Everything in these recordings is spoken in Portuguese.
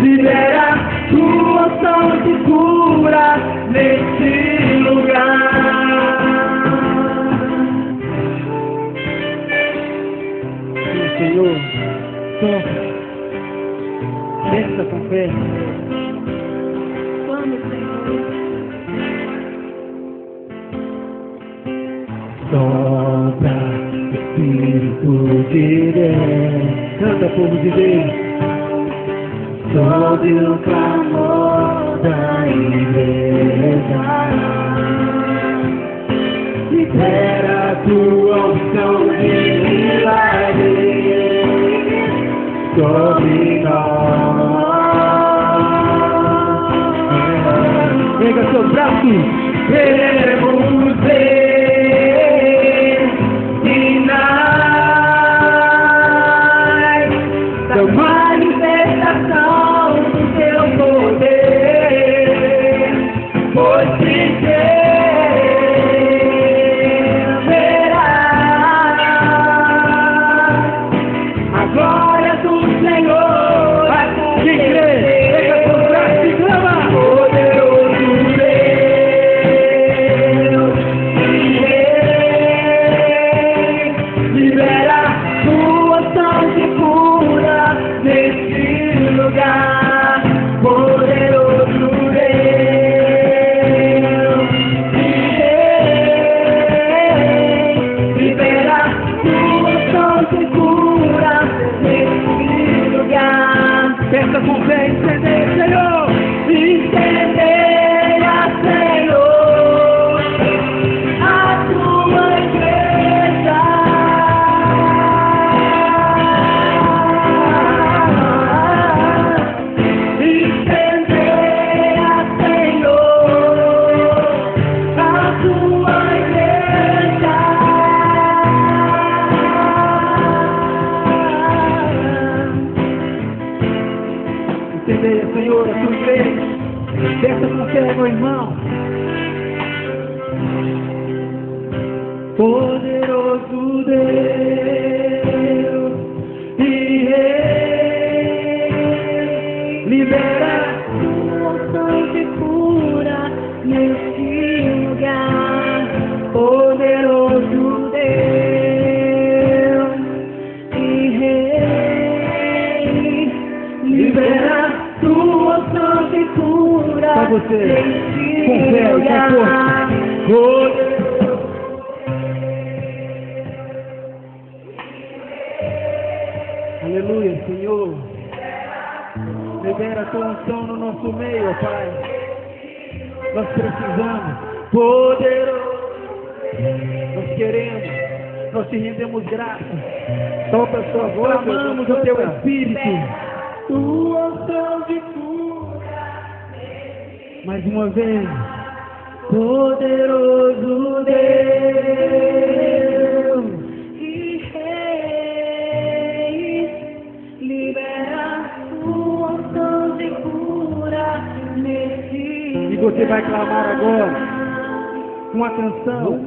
libera tua unção de cura nesse lugar. Sim, Senhor, toca. Pensa com fé. Vamos, Senhor. Sopra, Espírito de Deus. Canta, povo de Deus. Sobe o clamor da igreja. Libera a tua unção de milagre sobre nós. Pega seus braços. Queremos ver sinais da manifestação do teu poder, pois se verá a glória do Senhor. Quem crê, pega seus braços e clama. Poderoso Deus, libera tua unção de cura nesse lugar. Poderoso Deus, libera tua unção de cura nesse lugar. Peça com fé, entender, Senhor, incendeia, Senhor, a tua igreja. Incendeia, Senhor, a tua igreja. Incendeia, Senhor, a tua igreja. Peça com fé, meu irmão. Poderoso Deus e Rei, libera tua unção de cura nesse lugar. Poderoso Deus e Rei, libera tua unção de cura nesse lugar. Aleluia, Senhor. Libera a tua unção no nosso meio, ó Pai. Nós precisamos. Poderoso. Nós queremos. Nós te rendemos graça. Toca a sua voz. Clamamos o teu Espírito. Tua unção de cura. Mais uma vez. Poderoso Deus e Rei, libera tua unção de cura nesse. E você vai clamar agora com a canção,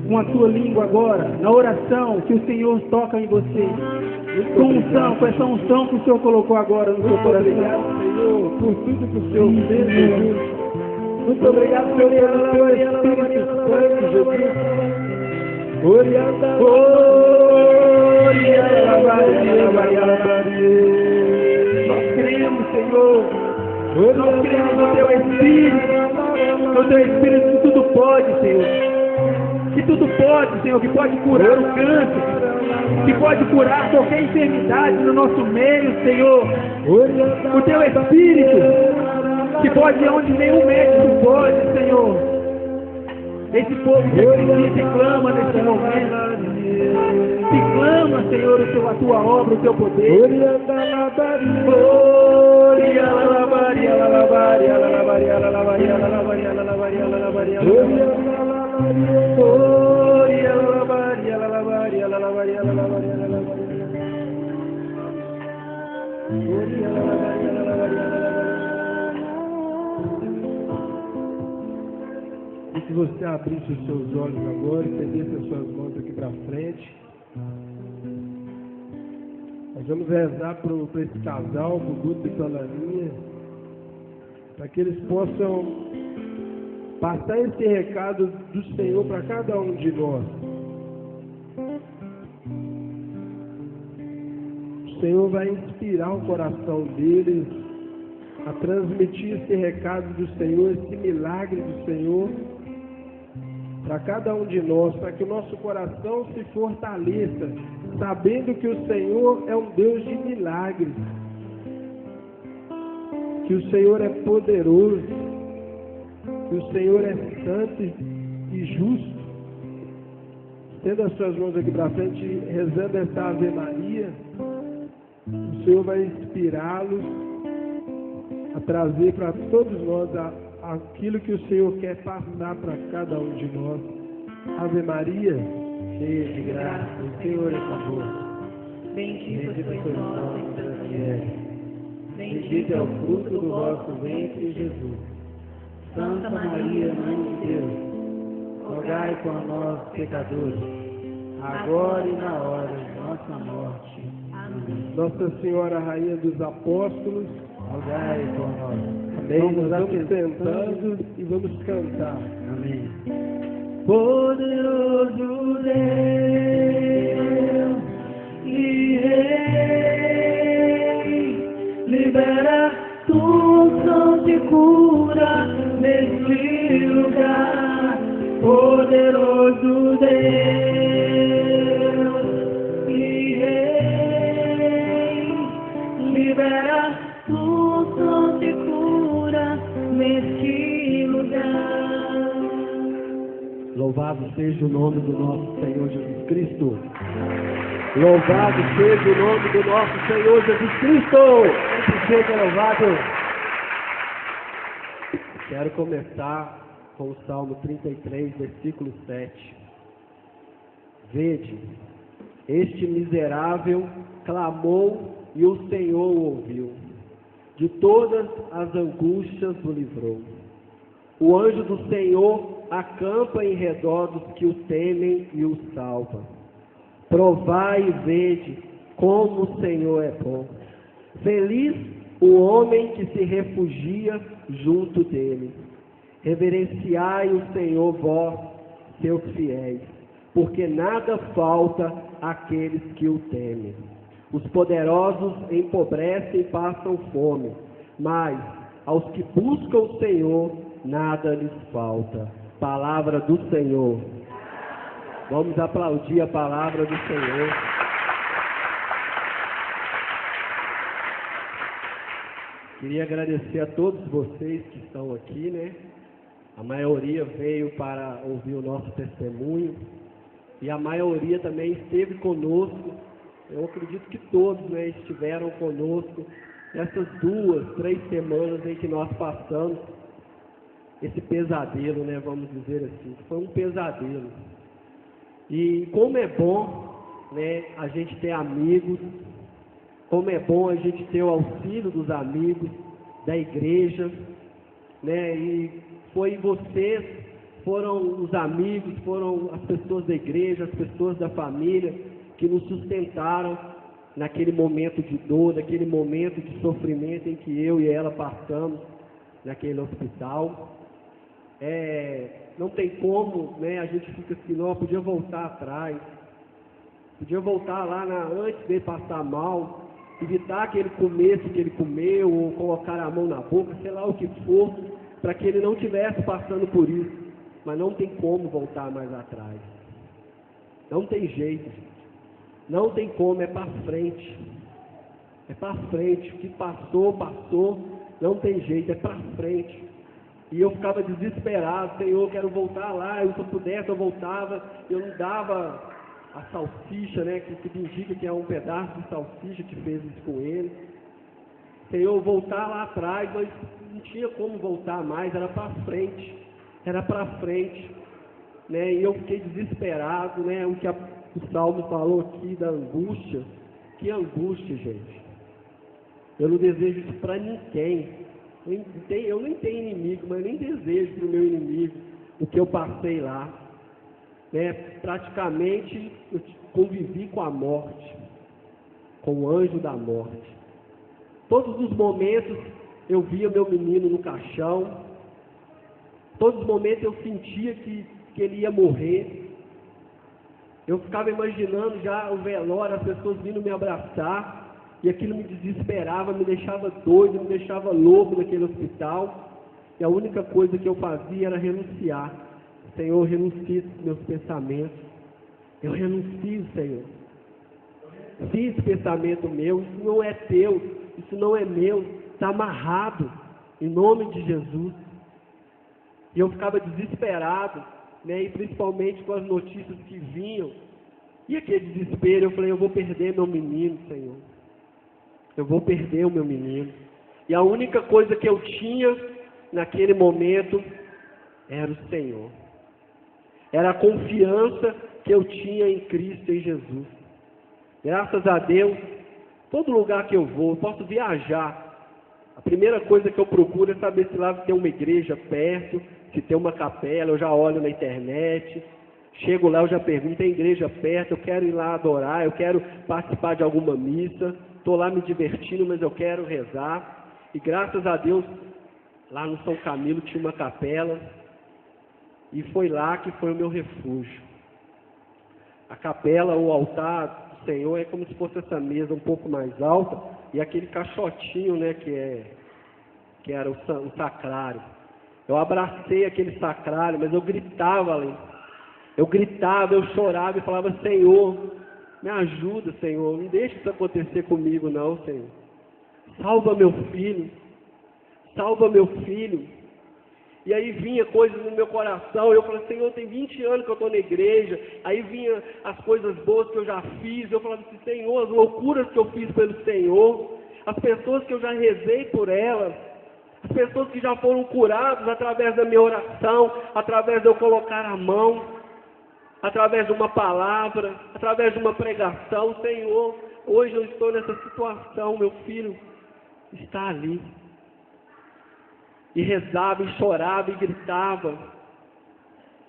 com a sua língua agora, na oração que o Senhor toca em você. Com unção, com essa unção que o Senhor colocou agora no seu coração. Obrigado, Senhor, por tudo que o Senhor fez, Jesus. Muito obrigado, Senhor, pelo teu Espírito Santo, Jesus. Nós cremos, Senhor. Nós cremos no teu Espírito. No teu Espírito que tudo pode, Senhor. Que tudo pode, Senhor, que pode curar o câncer, que pode curar qualquer enfermidade no nosso meio, Senhor. O teu Espírito, que pode ir onde nenhum médico pode, Senhor. Esse povo que acredita e clama nesse momento. Que clama, Senhor, a tua obra, o teu poder. E se você abrisse os seus olhos agora e estendesse as suas mãos aqui para frente, a vamos rezar para esse casal, para o Guto e para a Laninha, para que eles possam passar esse recado do Senhor para cada um de nós. O Senhor vai inspirar o coração deles a transmitir esse recado do Senhor, esse milagre do Senhor, para cada um de nós, para que o nosso coração se fortaleça, sabendo que o Senhor é um Deus de milagres, que o Senhor é poderoso, que o Senhor é santo e justo. Estenda as suas mãos aqui para frente, rezando essa Ave Maria. O Senhor vai inspirá-los a trazer para todos nós aquilo que o Senhor quer passar para cada um de nós. Ave Maria, cheia de graça, o Senhor é convosco. Bendita sois vós entre as mulheres. Bendito é o fruto do vosso ventre, Jesus. Santa Maria, Mãe de Deus, Rogai por nós, pecadores, agora e na hora de nossa morte. Amém. Nossa Senhora, Rainha dos Apóstolos, rogai por nós. amém. Nós vamos sentando e vamos cantar. Amém. Poderoso Deus e Rei, libera tua unção de cura neste lugar. Poderoso Deus e Rei, libera tua unção de cura neste lugar. Louvado seja o nome do nosso Senhor Jesus Cristo. Louvado seja o nome do nosso Senhor Jesus Cristo. Sempre seja louvado. Quero começar com o Salmo 33, versículo 7. Vede, este miserável clamou e o Senhor o ouviu. De todas as angústias o livrou. O anjo do Senhor acampa em redor dos que o temem e o salva. Provai e vede como o Senhor é bom. Feliz o homem que se refugia junto dele. Reverenciai o Senhor vós, seus fiéis, porque nada falta àqueles que o temem. Os poderosos empobrecem e passam fome, mas aos que buscam o Senhor nada lhes falta. Palavra do Senhor. Vamos aplaudir a palavra do Senhor. Queria agradecer a todos vocês que estão aqui, né? A maioria veio para ouvir o nosso testemunho e a maioria também esteve conosco. Eu acredito que todos, né, estiveram conosco nessas 2, 3 semanas em que nós passamos esse pesadelo, né, vamos dizer assim. Foi um pesadelo. E como é bom, né, a gente ter amigos, como é bom a gente ter o auxílio dos amigos, da igreja, né, e vocês, foram os amigos, foram as pessoas da igreja, as pessoas da família, que nos sustentaram naquele momento de dor, naquele momento de sofrimento em que eu e ela passamos naquele hospital. Não tem como, né, a gente fica assim, não, podia voltar atrás, podia voltar lá antes dele passar mal, evitar aquele começo que ele comeu, ou colocar a mão na boca, sei lá o que for, para que ele não estivesse passando por isso, mas não tem como voltar mais atrás, não tem jeito, gente. Não tem como, é para frente, o que passou, não tem jeito, é para frente. E eu ficava desesperado, Senhor, quero voltar lá, se eu pudesse eu voltava, eu não dava a salsicha, né, que indica que é um pedaço de salsicha que fez isso com ele. Senhor, voltar lá atrás, mas não tinha como voltar mais, era para frente, né, e eu fiquei desesperado, né, o que o Salmo falou aqui da angústia. Que angústia, gente. Eu não desejo isso para ninguém. Eu nem tenho inimigo, mas eu nem desejo para o meu inimigo o que eu passei lá. Né? Praticamente eu convivi com a morte. com o anjo da morte. Todos os momentos eu via meu menino no caixão, todos os momentos eu sentia que ele ia morrer. Eu ficava imaginando já o velório, as pessoas vindo me abraçar, e aquilo me desesperava, me deixava doido, me deixava louco naquele hospital. E a única coisa que eu fazia era renunciar. Senhor, renuncie os meus pensamentos. Eu renuncio, Senhor. Se esse pensamento meu, isso não é teu, isso não é meu, está amarrado, em nome de Jesus. E eu ficava desesperado, né? E principalmente com as notícias que vinham, e aquele desespero, eu falei, eu vou perder meu menino, Senhor. Eu vou perder o meu menino. E a única coisa que eu tinha naquele momento era o Senhor. Era a confiança que eu tinha em Cristo e Jesus. Graças a Deus, todo lugar que eu vou, eu posso viajar. A primeira coisa que eu procuro é saber se lá tem uma igreja perto, se tem uma capela, eu já olho na internet. Chego lá, eu já pergunto, tem igreja perto, eu quero ir lá adorar, eu quero participar de alguma missa, estou lá me divertindo, mas eu quero rezar. E graças a Deus, lá no São Camilo tinha uma capela, e foi lá que foi o meu refúgio. A capela, o altar do Senhor, é como se fosse essa mesa um pouco mais alta, e aquele caixotinho, né, que era o sacrário. Eu abracei aquele sacrário, mas eu gritava ali. Eu gritava, eu chorava e falava, Senhor, me ajuda, Senhor, não deixe isso acontecer comigo não, Senhor. Salva meu filho, salva meu filho. E aí vinha coisas no meu coração, eu falava, Senhor, tem 20 anos que eu estou na igreja. Aí vinha as coisas boas que eu já fiz, eu falava assim, Senhor, as loucuras que eu fiz pelo Senhor, as pessoas que eu já rezei por elas, as pessoas que já foram curadas através da minha oração, através de eu colocar a mão, através de uma palavra, através de uma pregação. Senhor, hoje eu estou nessa situação, meu filho está ali. E rezava, e chorava, e gritava.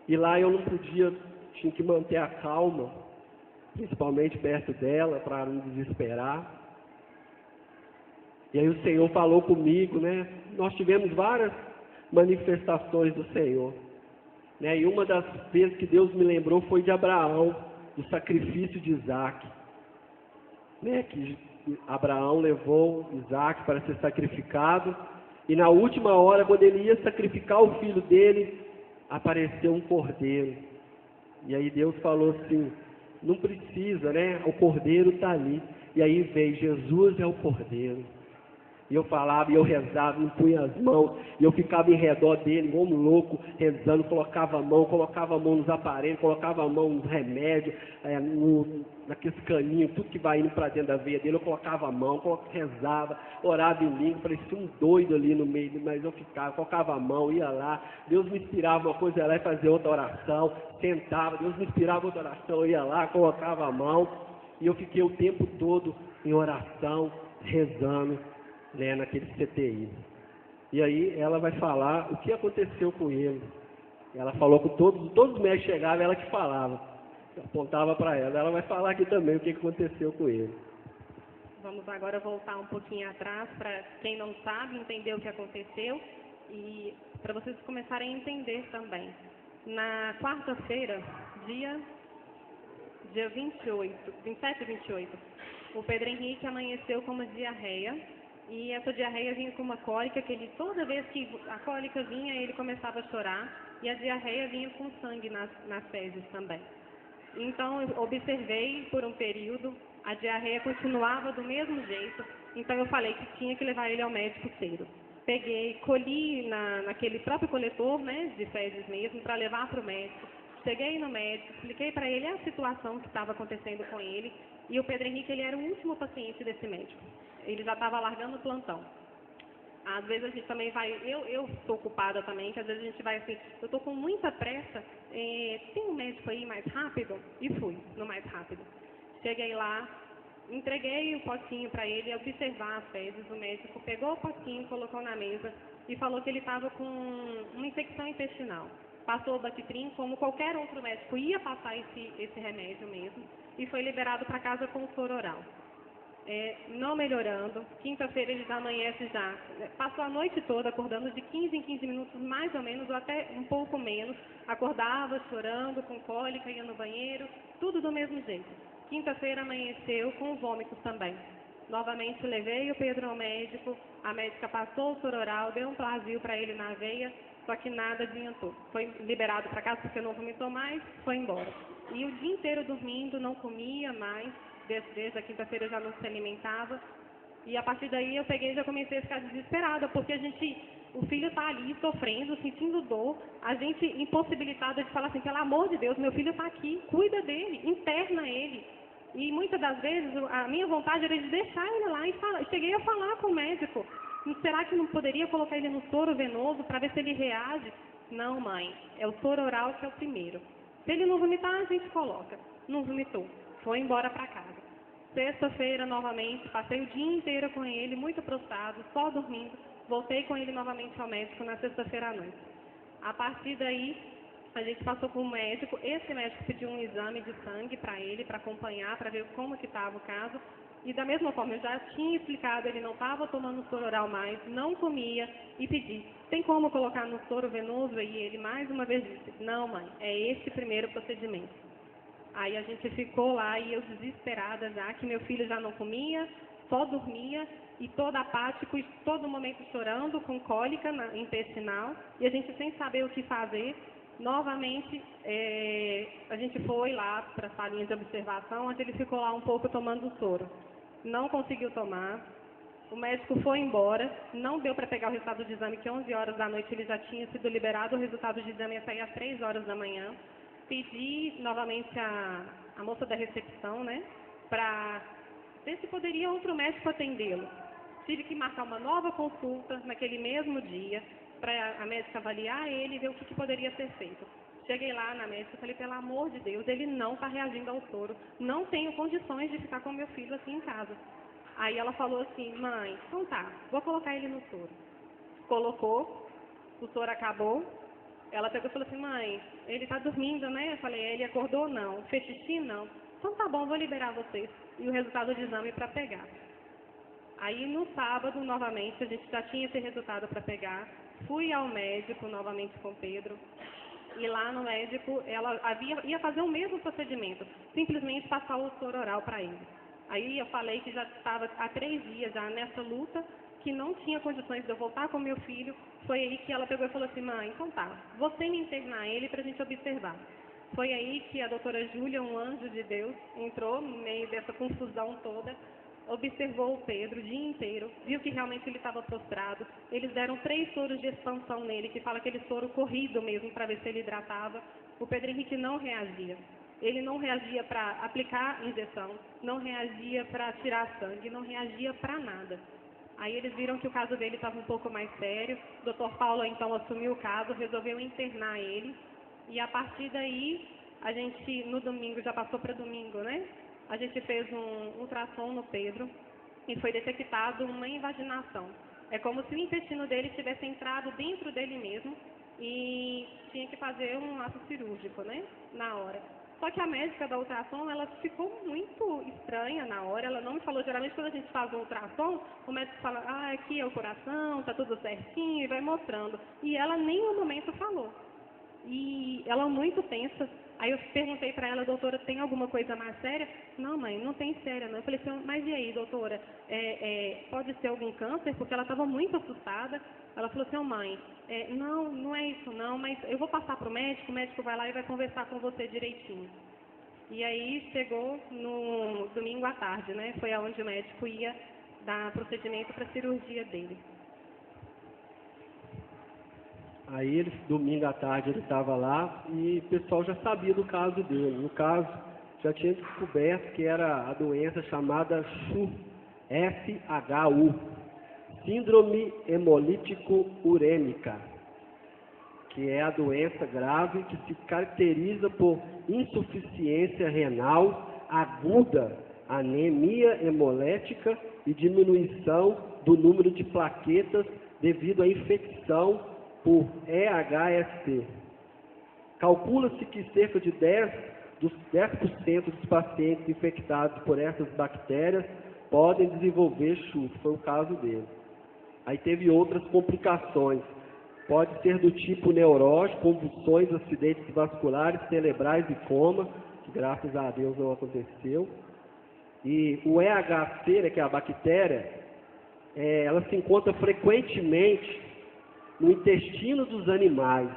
E lá eu não podia, tinha que manter a calma, principalmente perto dela, para não desesperar. E aí o Senhor falou comigo, né? Nós tivemos várias manifestações do Senhor. Né? E uma das vezes que Deus me lembrou foi de Abraão, do sacrifício de Isaac. Né? Que Abraão levou Isaac para ser sacrificado. E na última hora, quando ele ia sacrificar o filho dele, apareceu um cordeiro. E aí Deus falou assim, não precisa, né? O cordeiro está ali. E aí veio, Jesus é o cordeiro. E eu falava, e eu rezava, impunha as mãos, e eu ficava em redor dele, como louco, rezando, colocava a mão nos aparelhos, colocava a mão nos remédios, naqueles caninhos, tudo que vai indo para dentro da veia dele, eu colocava a mão, rezava, orava em língua, parecia um doido ali no meio, mas eu ficava, colocava a mão, ia lá, Deus me inspirava uma coisa, ia lá e fazia outra oração, sentava, Deus me inspirava outra oração, eu ia lá, colocava a mão, e eu fiquei o tempo todo em oração, rezando, né, naquele CTI. E aí ela vai falar o que aconteceu com ele. Ela falou com todos os médicos chegavam, ela que falava. Eu apontava para ela. Ela vai falar aqui também o que aconteceu com ele. Vamos agora voltar um pouquinho atrás para quem não sabe entender o que aconteceu e para vocês começarem a entender também. Na quarta-feira, dia 27 e 28, o Pedro Henrique amanheceu com uma diarreia. E essa diarreia vinha com uma cólica, que ele, toda vez que a cólica vinha, ele começava a chorar, e a diarreia vinha com sangue nas fezes também. Então, eu observei por um período, a diarreia continuava do mesmo jeito, então eu falei que tinha que levar ele ao médico cedo. Peguei, colhi naquele próprio coletor, né, de fezes mesmo, para levar para o médico. Cheguei no médico, expliquei para ele a situação que estava acontecendo com ele, e o Pedro Henrique, ele era o último paciente desse médico. Ele já estava largando o plantão. Às vezes a gente também vai, eu estou ocupada também, que às vezes a gente vai assim, eu estou com muita pressa, tem um médico aí mais rápido? E fui no mais rápido. Cheguei lá, entreguei o potinho para ele observar as fezes. O médico pegou o potinho, colocou na mesa e falou que ele estava com uma infecção intestinal. Passou o Bactrim, como qualquer outro médico ia passar esse remédio mesmo, e foi liberado para casa com o soro oral. não melhorando. Quinta-feira ele já amanhece já. Passou a noite toda acordando de 15 em 15 minutos, mais ou menos, ou até um pouco menos. Acordava chorando, com cólica, ia no banheiro, tudo do mesmo jeito. Quinta-feira amanheceu com vômitos também. Novamente levei o Pedro ao médico, a médica passou o soro oral, deu um Plasil para ele na veia, só que nada adiantou. Foi liberado para casa porque não vomitou mais, foi embora. E o dia inteiro dormindo, não comia mais, desde a quinta-feira já não se alimentava. E a partir daí eu peguei e já comecei a ficar desesperada, porque o filho está ali sofrendo, sentindo dor, a gente impossibilitada de falar assim, pelo amor de Deus, meu filho está aqui, cuida dele, interna ele. E muitas das vezes a minha vontade era de deixar ele lá e cheguei a falar com o médico, será que não poderia colocar ele no soro venoso para ver se ele reage? Não, mãe, é o soro oral que é o primeiro. Se ele não vomitar, a gente coloca. Não vomitou, foi embora para casa. Sexta-feira, novamente, passei o dia inteiro com ele, muito prostrado, só dormindo. Voltei com ele novamente ao médico na sexta-feira à noite. A partir daí, a gente passou por um médico. Esse médico pediu um exame de sangue para ele, para acompanhar, para ver como que estava o caso. E da mesma forma, eu já tinha explicado, ele não estava tomando soro oral mais, não comia, e pedi, tem como colocar no soro venoso? E ele mais uma vez disse, não, mãe, é esse primeiro procedimento. Aí a gente ficou lá e eu desesperada já, que meu filho já não comia, só dormia, e todo apático, e todo momento chorando, com cólica intestinal, e a gente sem saber o que fazer. Novamente, a gente foi lá para a salinha de observação, onde ele ficou lá um pouco tomando o soro. Não conseguiu tomar, o médico foi embora, não deu para pegar o resultado do exame, que 11 horas da noite ele já tinha sido liberado, o resultado do exame ia sair às 3 horas da manhã. Pedi novamente a moça da recepção, né, para ver se poderia outro médico atendê-lo. Tive que marcar uma nova consulta naquele mesmo dia, para a médica avaliar ele e ver o que poderia ser feito. Cheguei lá na médica e falei, pelo amor de Deus, ele não está reagindo ao soro, não tenho condições de ficar com meu filho aqui em casa. Aí ela falou assim, mãe, então tá, vou colocar ele no soro. Colocou, o soro acabou, ela pegou e falou assim, mãe, ele está dormindo, né? Eu falei, ele acordou? Não. Fez xixi? Não. Então tá bom, vou liberar vocês. E o resultado do exame para pegar. Aí no sábado, novamente, a gente já tinha esse resultado para pegar. Fui ao médico novamente com o Pedro. E lá no médico, ela ia fazer o mesmo procedimento. Simplesmente passar o soro oral para ele. Aí eu falei que já estava há 3 dias já nessa luta, que não tinha condições de eu voltar com meu filho. Foi aí que ela pegou e falou assim, mãe, então tá, você me internar ele para a gente observar. Foi aí que a doutora Júlia, um anjo de Deus, entrou no meio dessa confusão toda, observou o Pedro o dia inteiro, viu que realmente ele estava prostrado. Eles deram 3 soros de expansão nele, que fala aquele soro corrido mesmo, para ver se ele hidratava. O Pedro Henrique não reagia. Ele não reagia para aplicar injeção, não reagia para tirar sangue, não reagia para nada. Aí eles viram que o caso dele estava um pouco mais sério. O Dr. Paulo, então, assumiu o caso, resolveu internar ele. E a partir daí, a gente, no domingo, já passou para domingo, né? A gente fez um ultrassom no Pedro e foi detectado uma invaginação. É como se o intestino dele tivesse entrado dentro dele mesmo e tinha que fazer um ato cirúrgico, né? Na hora. Só que a médica da ultrassom, ela ficou muito estranha na hora, ela não me falou. Geralmente quando a gente faz um ultrassom, o médico fala, aqui é o coração, tá tudo certinho, e vai mostrando. E ela nem no momento falou. E ela muito tensa. Aí eu perguntei para ela, doutora, tem alguma coisa mais séria? Não, mãe, não tem séria, não. Eu falei assim, mas e aí, doutora, pode ser algum câncer? Porque ela estava muito assustada. Ela falou assim, mãe, não é isso não, mas eu vou passar para o médico vai lá e vai conversar com você direitinho. E aí chegou no domingo à tarde, né? Foi aonde o médico ia dar procedimento para a cirurgia dele. Aí, domingo à tarde, ele estava lá e o pessoal já sabia do caso dele. No caso, já tinha descoberto que era a doença chamada SHU, Síndrome Hemolítico Urêmica, que é a doença grave que se caracteriza por insuficiência renal aguda, anemia hemolética e diminuição do número de plaquetas devido à infecção por EHSP. Calcula-se que cerca de 10% dos pacientes infectados por essas bactérias podem desenvolver chufre, foi o caso dele. Aí teve outras complicações, pode ser do tipo neurológico, convulsões, acidentes vasculares, cerebrais e coma, que graças a Deus não aconteceu. E o EHC, né, que é a bactéria, ela se encontra frequentemente no intestino dos animais,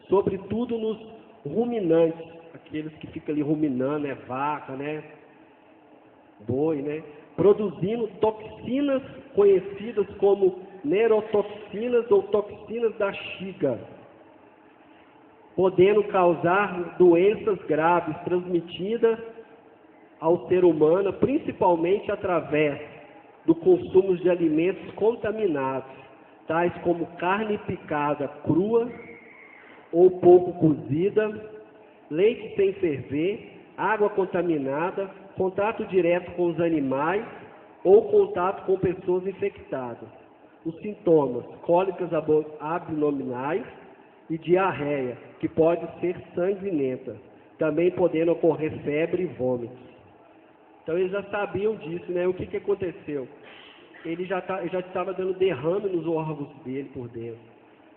sobretudo nos ruminantes, aqueles que ficam ali ruminando, vaca, boi, produzindo toxinas conhecidas como neurotoxinas ou toxinas da xiga, podendo causar doenças graves transmitidas ao ser humano, principalmente através do consumo de alimentos contaminados, tais como carne picada crua ou pouco cozida, leite sem ferver, água contaminada, contato direto com os animais ou contato com pessoas infectadas. Os sintomas: cólicas abdominais e diarreia, que pode ser sanguinenta, também podendo ocorrer febre e vômitos. Então eles já sabiam disso, O que aconteceu? Ele já estava dando derrame nos órgãos dele por dentro,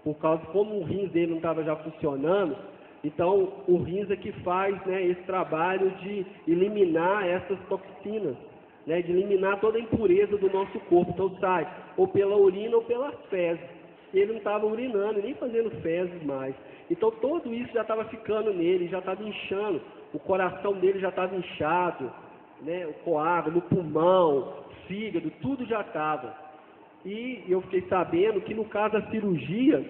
por causa, como o rins dele não estava já funcionando. Então o rins é que faz, esse trabalho de eliminar essas toxinas, de eliminar toda a impureza do nosso corpo. Então sai ou pela urina ou pelas fezes. Ele não estava urinando, nem fazendo fezes mais. Então tudo isso já estava ficando nele, já estava inchando, o coração dele já estava inchado, o coágulo, no pulmão, fígado, tudo já estava. E eu fiquei sabendo que no caso da cirurgia,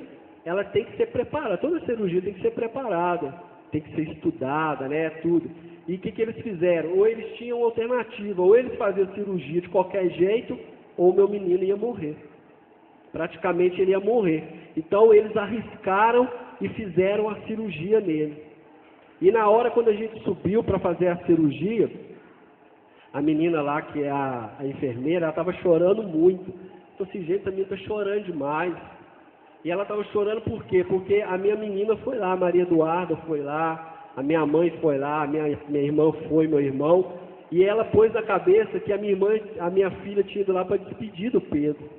ela tem que ser preparada, toda cirurgia tem que ser preparada, tem que ser estudada, tudo. E o que eles fizeram? Ou eles tinham alternativa, ou eles faziam cirurgia de qualquer jeito, ou meu menino ia morrer. Praticamente ele ia morrer. Então eles arriscaram e fizeram a cirurgia nele. E na hora, quando a gente subiu para fazer a cirurgia, a menina lá, que é a enfermeira, ela estava chorando muito. Eu falei assim, gente, a menina está chorando demais. E ela estava chorando por quê? Porque a minha menina foi lá, a Maria Eduarda foi lá, a minha mãe foi lá, a minha irmã foi, meu irmão. E ela pôs na cabeça que a minha filha tinha ido lá para despedir do Pedro.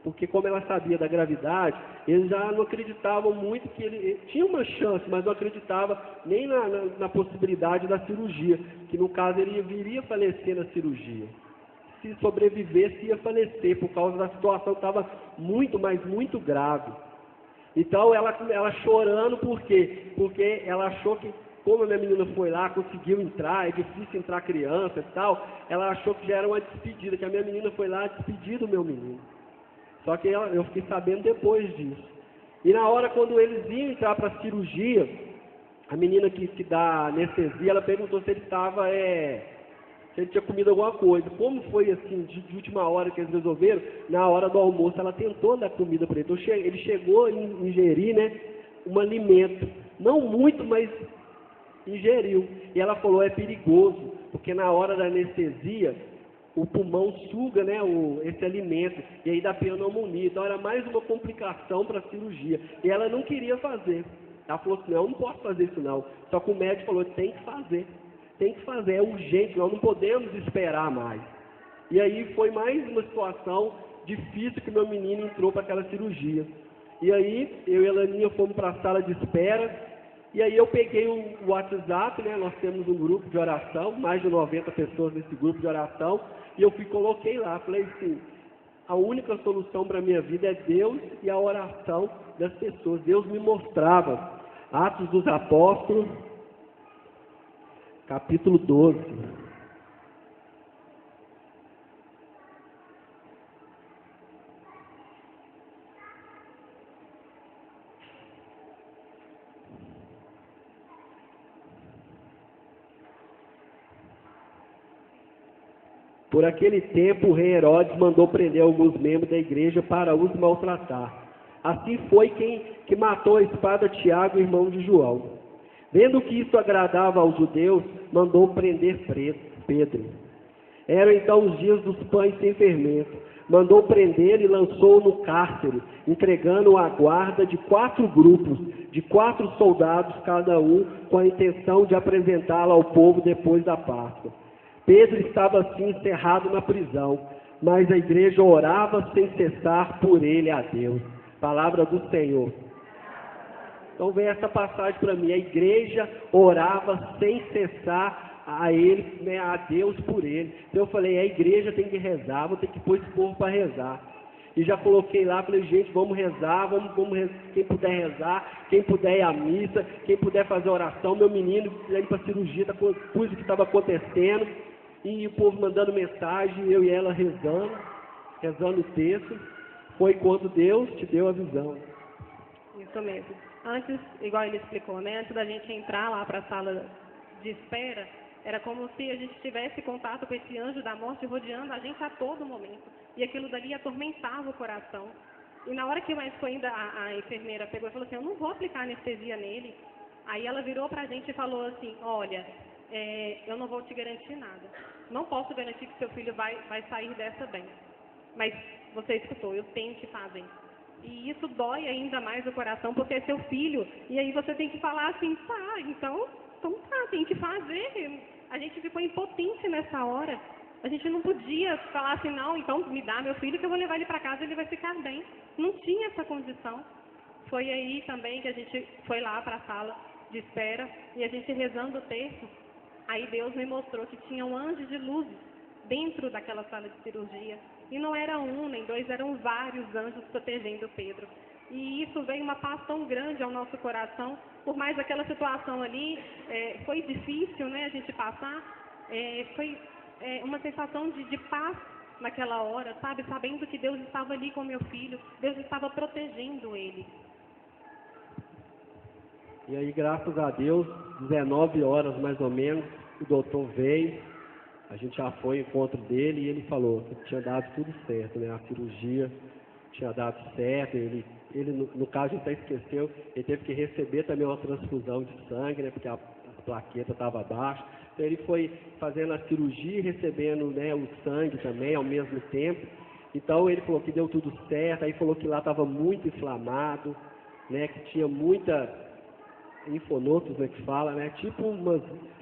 Porque como ela sabia da gravidade, eles já não acreditavam muito que ele tinha uma chance, mas não acreditava nem na possibilidade da cirurgia, que no caso ele viria falecer na cirurgia. Se sobrevivesse, ia falecer, por causa da situação que estava muito, mas muito grave. Então ela chorando, por quê? Porque ela achou que, como a minha menina foi lá, conseguiu entrar, é difícil entrar criança e tal, ela achou que já era uma despedida, que a minha menina foi lá despedir do meu menino. Só que eu fiquei sabendo depois disso. E na hora, quando eles iam entrar para a cirurgia, a menina que dá anestesia, ela perguntou se ele estava, se ele tinha comido alguma coisa. Como foi assim, de última hora que eles resolveram, na hora do almoço, ela tentou dar comida para ele. Então ele chegou a ingerir, um alimento. Não muito, mas ingeriu. E ela falou, é perigoso, porque na hora da anestesia, o pulmão suga, esse alimento, e aí dá pneumonia. Então era mais uma complicação para a cirurgia. E ela não queria fazer. Ela falou assim, não posso fazer isso não. Só que o médico falou, tem que fazer, é urgente, nós não podemos esperar mais. E aí foi mais uma situação difícil que meu menino entrou para aquela cirurgia. E aí eu e a Laninha fomos para a sala de espera, e aí eu peguei o WhatsApp, nós temos um grupo de oração, mais de 90 pessoas nesse grupo de oração, e eu coloquei lá, falei assim, a única solução para a minha vida é Deus e a oração das pessoas. Deus me mostrava, Atos dos Apóstolos, capítulo 12. Por aquele tempo, o rei Herodes mandou prender alguns membros da igreja para os maltratar. Assim foi que matou a espada Tiago, irmão de João. Vendo que isso agradava aos judeus, mandou prender Pedro. Eram então os dias dos pães sem fermento. Mandou prender e lançou no cárcere, entregando-o à guarda de 4 grupos, de 4 soldados cada um, com a intenção de apresentá-lo ao povo depois da Páscoa. Pedro estava assim encerrado na prisão, mas a igreja orava sem cessar por ele a Deus. Palavra do Senhor. Então vem essa passagem para mim, a igreja orava sem cessar a ele, né, a Deus por ele. Então eu falei, a igreja tem que rezar, vou ter que pôr esse povo para rezar. E já coloquei lá, falei, gente, vamos rezar, quem puder rezar, quem puder ir à missa, quem puder fazer oração, meu menino ir para a cirurgia, pus o que estava acontecendo, e o povo mandando mensagem, eu e ela rezando o texto. Foi quando Deus te deu a visão. Isso mesmo. Antes, igual ele explicou, né? Antes da gente entrar lá para a sala de espera, era como se a gente tivesse contato com esse anjo da morte rodeando a gente a todo momento. E aquilo dali atormentava o coração. E na hora que mais foi ainda, a enfermeira pegou e falou assim, eu não vou aplicar anestesia nele. Aí ela virou para a gente e falou assim, olha, eu não vou te garantir nada. Não posso garantir que seu filho vai sair dessa bem. Mas você escutou, eu tenho que fazer. E isso dói ainda mais o coração, porque é seu filho. E aí você tem que falar assim, tá, então tá, tem que fazer. A gente ficou impotente nessa hora. A gente não podia falar assim, não, então me dá meu filho que eu vou levar ele para casa e ele vai ficar bem. Não tinha essa condição. Foi aí também que a gente foi lá para a sala de espera e a gente rezando o texto. Aí Deus me mostrou que tinha um anjo de luz dentro daquela sala de cirurgia. E não era um, nem dois, eram vários anjos protegendo Pedro. E isso veio uma paz tão grande ao nosso coração, por mais aquela situação ali, foi difícil, né, a gente passar, foi uma sensação de paz naquela hora, sabe, sabendo que Deus estava ali com meu filho, Deus estava protegendo ele. E aí, graças a Deus, 19 horas mais ou menos, o doutor veio, a gente já foi ao encontro dele e ele falou que tinha dado tudo certo, né, a cirurgia tinha dado certo, ele no caso, a gente até esqueceu, ele teve que receber também uma transfusão de sangue, né, porque a plaqueta estava baixa. Então ele foi fazendo a cirurgia e recebendo, né, o sangue também ao mesmo tempo. Então ele falou que deu tudo certo, aí falou que lá estava muito inflamado, né, que tinha muita linfonodos, né, que fala, né, tipo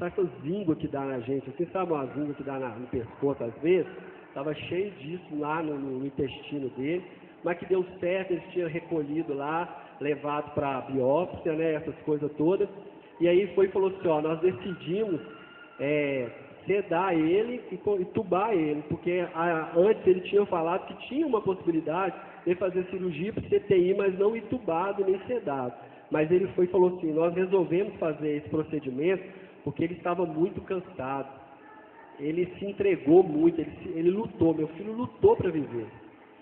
essas línguas que dá na gente, assim, sabe umas línguas que dá no pescoço às vezes? Estava cheio disso lá no intestino dele. Mas que deu certo, eles tinham recolhido lá, levado para a biópsia, né, essas coisas todas. E aí foi e falou assim, ó, nós decidimos sedar ele e tubar ele, porque antes ele tinha falado que tinha uma possibilidade de fazer cirurgia para CTI, mas não entubado nem sedado. Mas ele foi e falou assim, nós resolvemos fazer esse procedimento porque ele estava muito cansado. Ele se entregou muito, ele lutou, meu filho lutou para viver.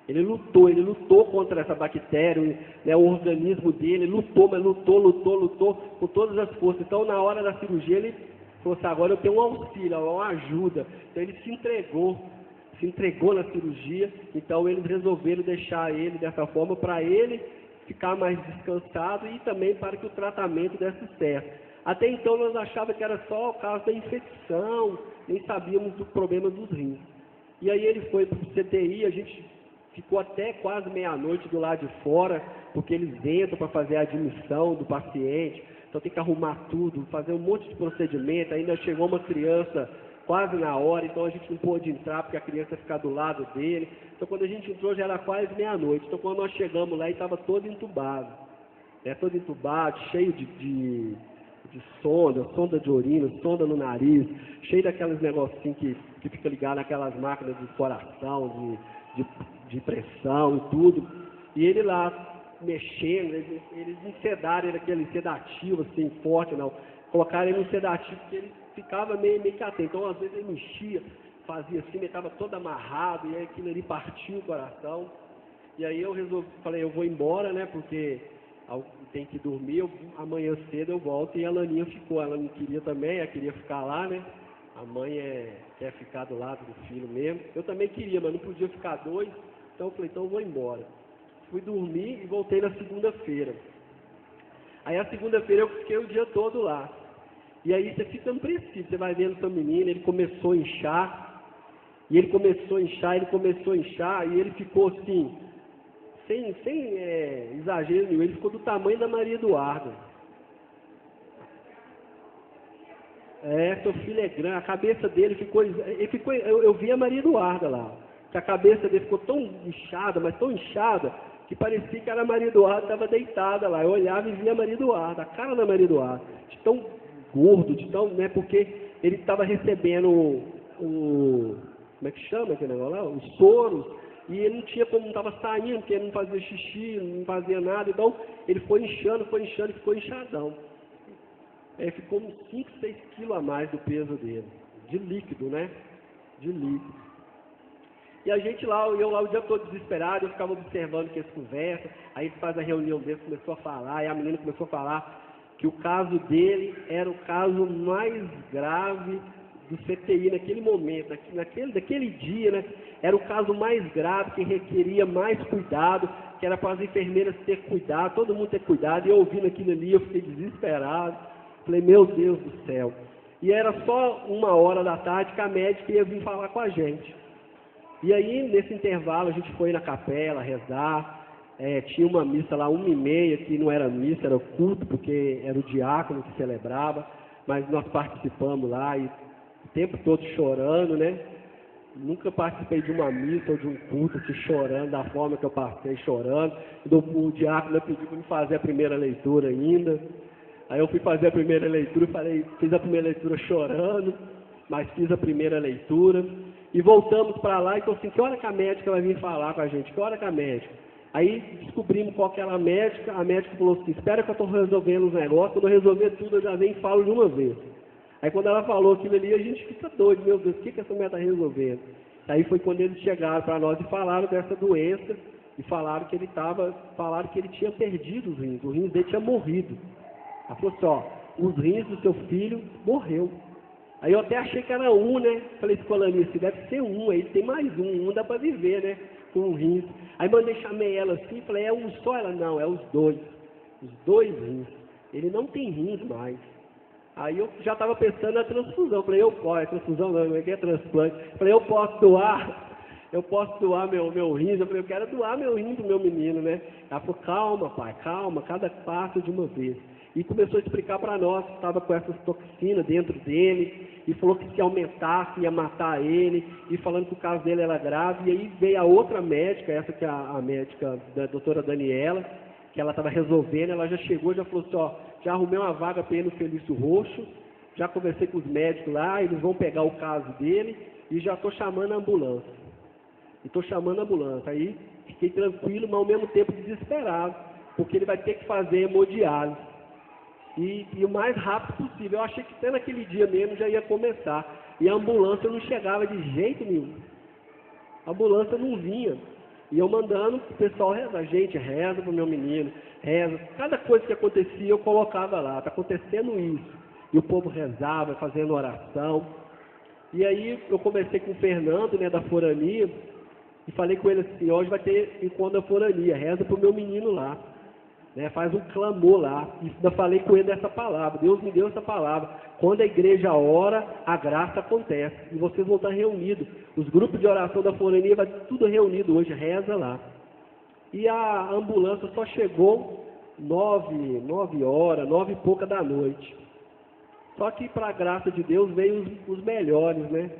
Ele lutou contra essa bactéria, né, o organismo dele lutou, mas lutou com todas as forças. Então, na hora da cirurgia, ele falou assim, agora eu tenho um auxílio, uma ajuda. Então, ele se entregou na cirurgia. Então, eles resolveram deixar ele dessa forma para ele ficar mais descansado e também para que o tratamento desse certo. Até então, nós achávamos que era só o caso da infecção, nem sabíamos do problema dos rins. E aí ele foi para o CTI, a gente ficou até quase meia-noite do lado de fora, porque eles entram para fazer a admissão do paciente, então tem que arrumar tudo, fazer um monte de procedimento, ainda chegou uma criança quase na hora, então a gente não pôde entrar porque a criança ia ficar do lado dele. Então quando a gente entrou já era quase meia-noite, então quando nós chegamos lá ele estava todo entubado, né, todo entubado, cheio de sonda de urina, sonda no nariz, cheio daqueles negocinhos que fica ligado naquelas máquinas de coração, de pressão e tudo, e ele lá mexendo, eles não sedaram ele aquele sedativo assim, forte não, colocaram ele no sedativo porque ele ficava meio que atento, então às vezes ele mexia, fazia assim, ele estava todo amarrado, e aí aquilo ali partiu o coração, e aí eu falei, eu vou embora, né, porque tem que dormir, amanhã cedo eu volto, e a Laninha ficou, ela não queria também, ela queria ficar lá, né, a mãe quer ficar do lado do filho mesmo, eu também queria, mas não podia ficar dois. Então eu falei, então eu vou embora. Fui dormir e voltei na segunda-feira. Aí a segunda-feira eu fiquei o dia todo lá. E aí você fica apreensivo, você vai vendo seu menino, ele começou a inchar, e ele começou a inchar, e ele ficou assim, sem exagero nenhum, ele ficou do tamanho da Maria Eduarda. seu filho é grande, a cabeça dele ficou, eu vi a Maria Eduarda lá, que a cabeça dele ficou tão inchada, mas tão inchada, que parecia que era a Maria Eduarda, estava deitada lá. Eu olhava e via a Maria Eduarda, a cara da Maria Eduarda, de tão gordo, de tão, né, porque ele estava recebendo como é que chama aquele negócio lá? Os soros, e ele não tinha como, não estava saindo, porque ele não fazia xixi, não fazia nada, então ele foi inchando e ficou inchadão. Ficou uns 5, 6 quilos a mais do peso dele, de líquido, né? De líquido. E a gente lá, eu lá o dia todo desesperado, eu ficava observando que eles conversam, aí ele faz a reunião deles, começou a falar, e a menina começou a falar que o caso dele era o caso mais grave do CTI naquele momento, daquele dia, né? Era o caso mais grave, que requeria mais cuidado, que era para as enfermeiras ter cuidado, todo mundo ter cuidado, e eu ouvindo aquilo ali, eu fiquei desesperado, falei, meu Deus do céu. E era só 1h da tarde que a médica ia vir falar com a gente. E aí, nesse intervalo, a gente foi na capela rezar, tinha uma missa lá, 1h30, que não era missa, era culto, porque era o diácono que celebrava, mas nós participamos lá, e o tempo todo chorando, né? Nunca participei de uma missa ou de um culto assim, chorando, da forma que eu passei, chorando. O diácono pediu para me fazer a primeira leitura ainda. Aí eu fui fazer a primeira leitura, fiz a primeira leitura chorando, mas fiz a primeira leitura. E voltamos para lá e falou assim, que hora que a médica vai vir falar com a gente? Que hora que a médica? Aí descobrimos qual que era a médica falou assim, espera que eu estou resolvendo os negócios, quando eu resolver tudo eu já venho e falo de uma vez. Aí quando ela falou aquilo ali, a gente fica doido, meu Deus, o que essa mulher está resolvendo? Aí foi quando eles chegaram para nós e falaram dessa doença, e falaram que ele tinha perdido os rins dele tinha morrido. Ela falou assim, ó, os rins do seu filho morreu. Aí eu até achei que era um, né? Falei, se deve ser um, aí tem mais um dá para viver, né? Com um rins. Aí chamei ela assim, falei, é um só? Ela, não, é os dois rins. Ele não tem rins mais. Aí eu já estava pensando na transfusão. Falei, transfusão não, é transplante. Falei, eu posso doar meu rins. Eu falei, eu quero doar meu rins pro meu menino, né? Ela falou, calma, pai, calma, cada passo de uma vez. E começou a explicar para nós que estava com essas toxinas dentro dele, e falou que se aumentasse ia matar ele, e falando que o caso dele era grave. E aí veio a outra médica, essa que é a médica da doutora Daniela, que ela estava resolvendo, ela já chegou, já falou assim, ó, já arrumei uma vaga para ele no Felício Roxo, já conversei com os médicos lá, eles vão pegar o caso dele, e já estou chamando a ambulância. Aí fiquei tranquilo, mas ao mesmo tempo desesperado, porque ele vai ter que fazer hemodiálise. E o mais rápido possível. Eu achei que até naquele dia mesmo já ia começar. E a ambulância não chegava de jeito nenhum. A ambulância não vinha. E eu mandando o pessoal rezar. Gente, reza para o meu menino, reza. Cada coisa que acontecia eu colocava lá. Está acontecendo isso. E o povo rezava, fazendo oração. E aí eu conversei com o Fernando, né, da Forania, e falei com ele assim, hoje vai ter encontro da Forania, reza para o meu menino lá. Né, faz um clamor lá, e ainda falei com ele dessa palavra, Deus me deu essa palavra, quando a igreja ora, a graça acontece, e vocês vão estar reunidos, os grupos de oração da Forania vai tudo reunido hoje, reza lá. E a ambulância só chegou 9h, 9 e pouca da noite, só que para a graça de Deus veio os melhores, né?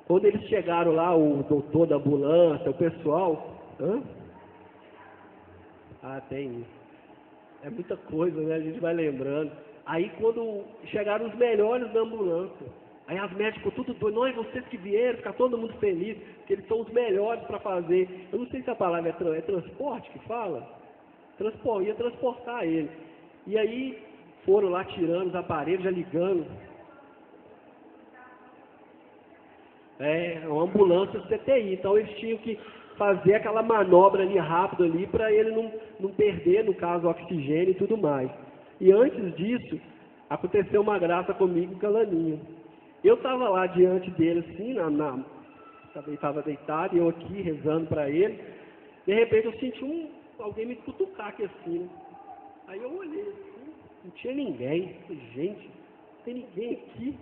Quando eles chegaram lá, o doutor da ambulância, o pessoal, tem isso. É muita coisa, né? A gente vai lembrando. Aí quando chegaram os melhores da ambulância, aí as médicas tudo doido, nós, vocês que vieram, ficar todo mundo feliz, porque eles são os melhores para fazer. Eu não sei se a palavra é transporte que fala. Ia transportar ele. E aí foram lá tirando os aparelhos, já ligando. Uma ambulância CTI, então eles tinham que fazer aquela manobra ali rápido ali para ele não perder, no caso, o oxigênio e tudo mais. E antes disso, aconteceu uma graça comigo e com a Laninha. Eu estava lá diante dele assim, estava deitado, e eu aqui rezando para ele. De repente eu senti alguém me cutucar aqui assim, né? Aí eu olhei assim, não tinha ninguém. Falei, gente, não tem ninguém aqui.